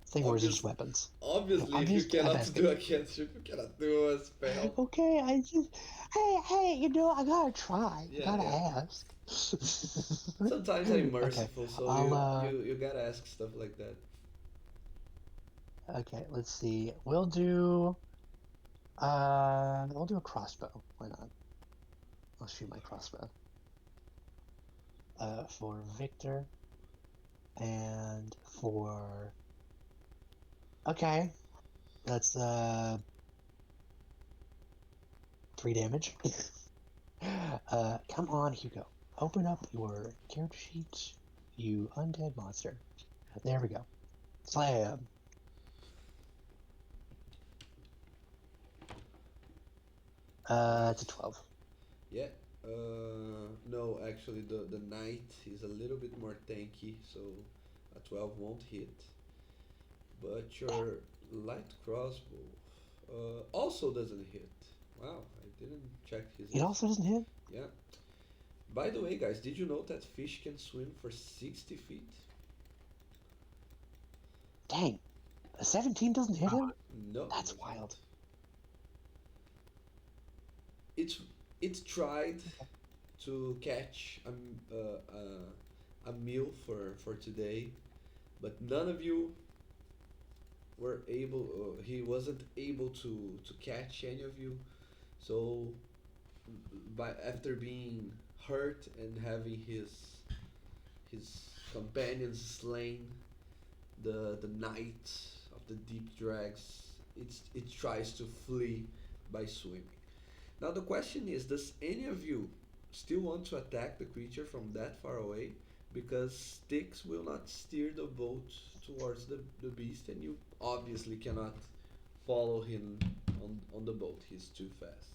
thing, or is it just Obvious, weapons? obviously, I'm if you just. I'm cannot asking. do a cantrip, you cannot do a spell. Okay, I just. Hey, I gotta try. I Yeah, gotta yeah. ask. Sometimes I'm Okay, merciful, so I'll. you gotta ask stuff like that. Okay, let's see. We'll do a crossbow. Why not? I'll shoot my crossbow. For Victor and for. Okay, that's 3 damage. Come on, Hugo. Open up your character sheet, you undead monster. There we go. Slam. It's a 12. Yeah. No, actually, the knight is a little bit more tanky, so a 12 won't hit. But your light crossbow also doesn't hit. Wow, I didn't check his. It also doesn't hit? Yeah. By the way, guys, did you know that fish can swim for 60 feet? Dang. A 17 doesn't hit him? No, it That's doesn't. wild. It's it's tried to catch a meal for today, but none of you were able. He wasn't able to catch any of you. So, by after being hurt and having his companions slain, the knight of the deep drags, it tries to flee by swimming. Now the question is, does any of you still want to attack the creature from that far away? Because sticks will not steer the boat towards the beast, and you obviously cannot follow him on the boat. He's too fast.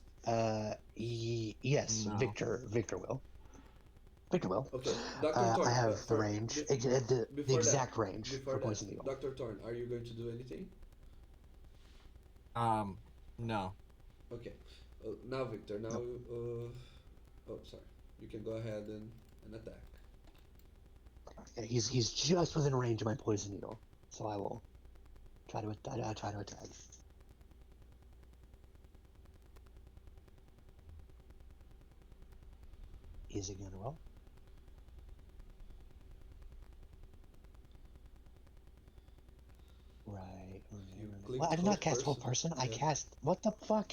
Yes, No. Victor will. Victor will. Okay, Dr. I Thorn, have the range, the before that, exact range before for that, Poison Needle. Dr. Thorn, are you going to do anything? No. Okay. Now, Victor, now, No. oh, sorry. You can go ahead and attack. Yeah, he's just within range of my Poison Needle, so I will try to attack. Is it gonna roll? Right. You Well, clicked I did not hold cast Hold person. Person. I Yeah. cast. What the fuck?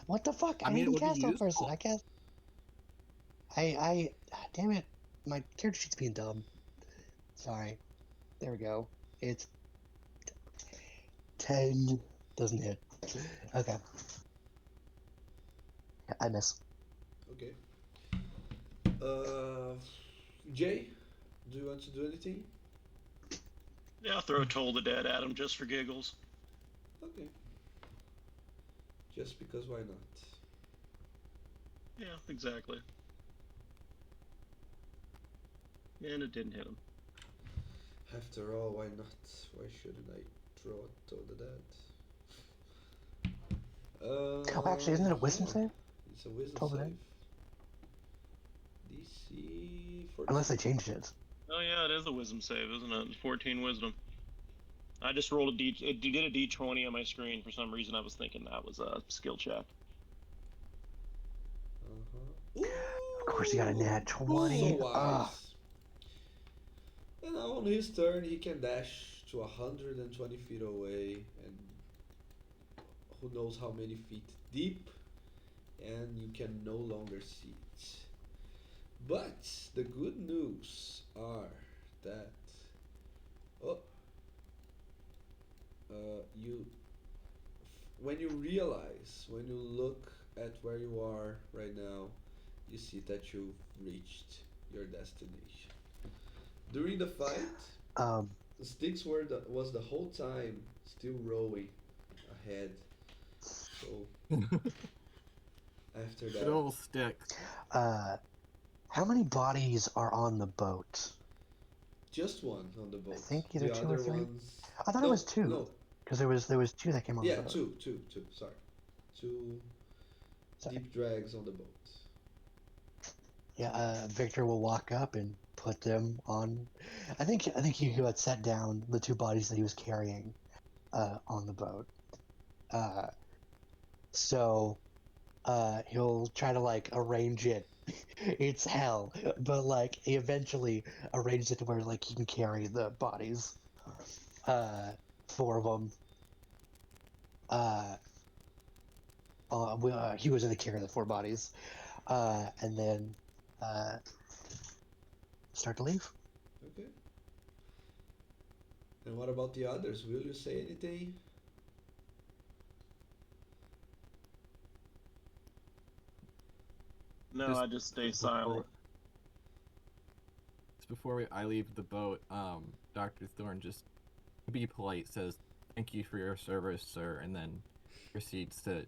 What the fuck? I I mean, it didn't would be cast Hold Person. useful. I cast. Damn it. My character sheet's being dumb. Sorry. There we go. It's 10. Doesn't hit. Okay. I miss. Okay. Uh, Jay, do you want to do anything? Yeah, I'll throw Toll the Dead at him just for giggles. Okay. Just because why not? Yeah, exactly. And it didn't hit him. After all, why not? Why shouldn't I throw it to the dead? Oh, actually, isn't it a wisdom Yeah, save? it's a wisdom Told save. it. DC 14. Unless they changed it. Oh yeah, it is a wisdom save, isn't it? 14 wisdom. I just rolled a D. It did a D20 on my screen for some reason. I was thinking that was a skill check. Uh-huh. Of course, he got a nat So 20. wise. And now on his turn, he can dash to 120 feet away and who knows how many feet deep, and you can no longer see it. But the good news are that oh, you when you realize, when you look at where you are right now, you see that you've reached your destination. During the fight, Um, the sticks was the whole time still rowing ahead. So after Good that, old stick. how many bodies are on the boat? just one on the boat. I think either The 2 or other 3. ones, I thought it no, was 2. no, Because there was 2 that came on the yeah, boat. two. Sorry, two Sorry. deep drags on the boat. Yeah, Victor will walk up and put them on. I think he got set down the 2 bodies that he was carrying on the boat. So he'll try to like arrange it. It's hell, but like he eventually arranges it to where like he can carry the bodies. 4 of them. He was in the carry of the 4 bodies, and then start to leave. Okay. And what about the others? Will you say anything? No, I just stay silent. Just before I leave the boat, Dr. Thorne just be polite, says, "Thank you for your service, sir," and then proceeds to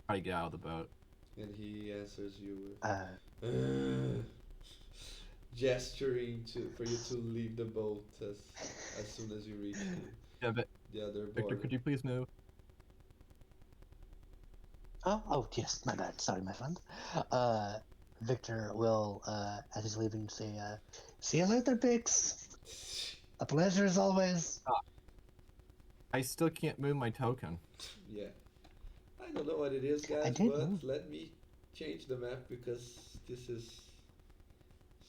try to get out of the boat. And he answers you Uh, with gesturing for you to leave the boat as soon as you reach Yeah, but the other Victor, border. could you please move? oh, yes, my bad. Sorry, my friend. Victor will, as he's leaving, say, "See you later, Pix. A pleasure as always." I still can't move my token. Yeah. I don't know what it is, I guys, did but move. let me change the map because this is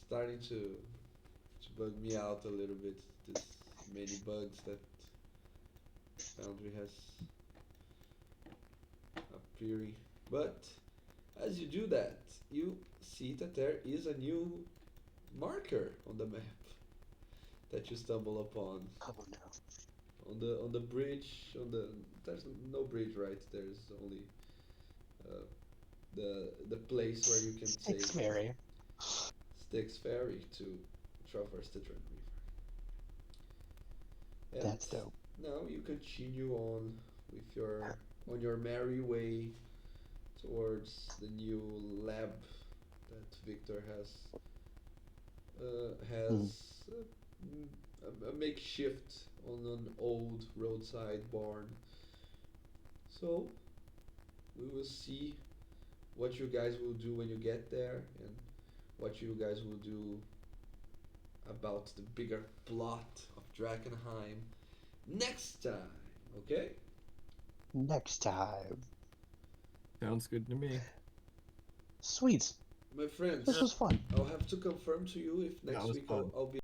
starting to bug me out a little bit. This many bugs that Foundry has appearing. But as you do that, you see that there is a new marker on the map that you stumble upon. Oh no. On the bridge, there's no bridge, right? There's only uh, the place where you can Six take Mary. Styx Ferry to traverse the Trent River. And That's dope. now you continue on with your merry way towards the new lab that Victor Mm. has a makeshift on an old roadside barn. So we will see what you guys will do when you get there and what you guys will do about the bigger plot of Drakkenheim next time, okay? Next time. Sounds good to me. Sweet. My friends, This was fun. I'll have to confirm to you if That next was week fun. I'll be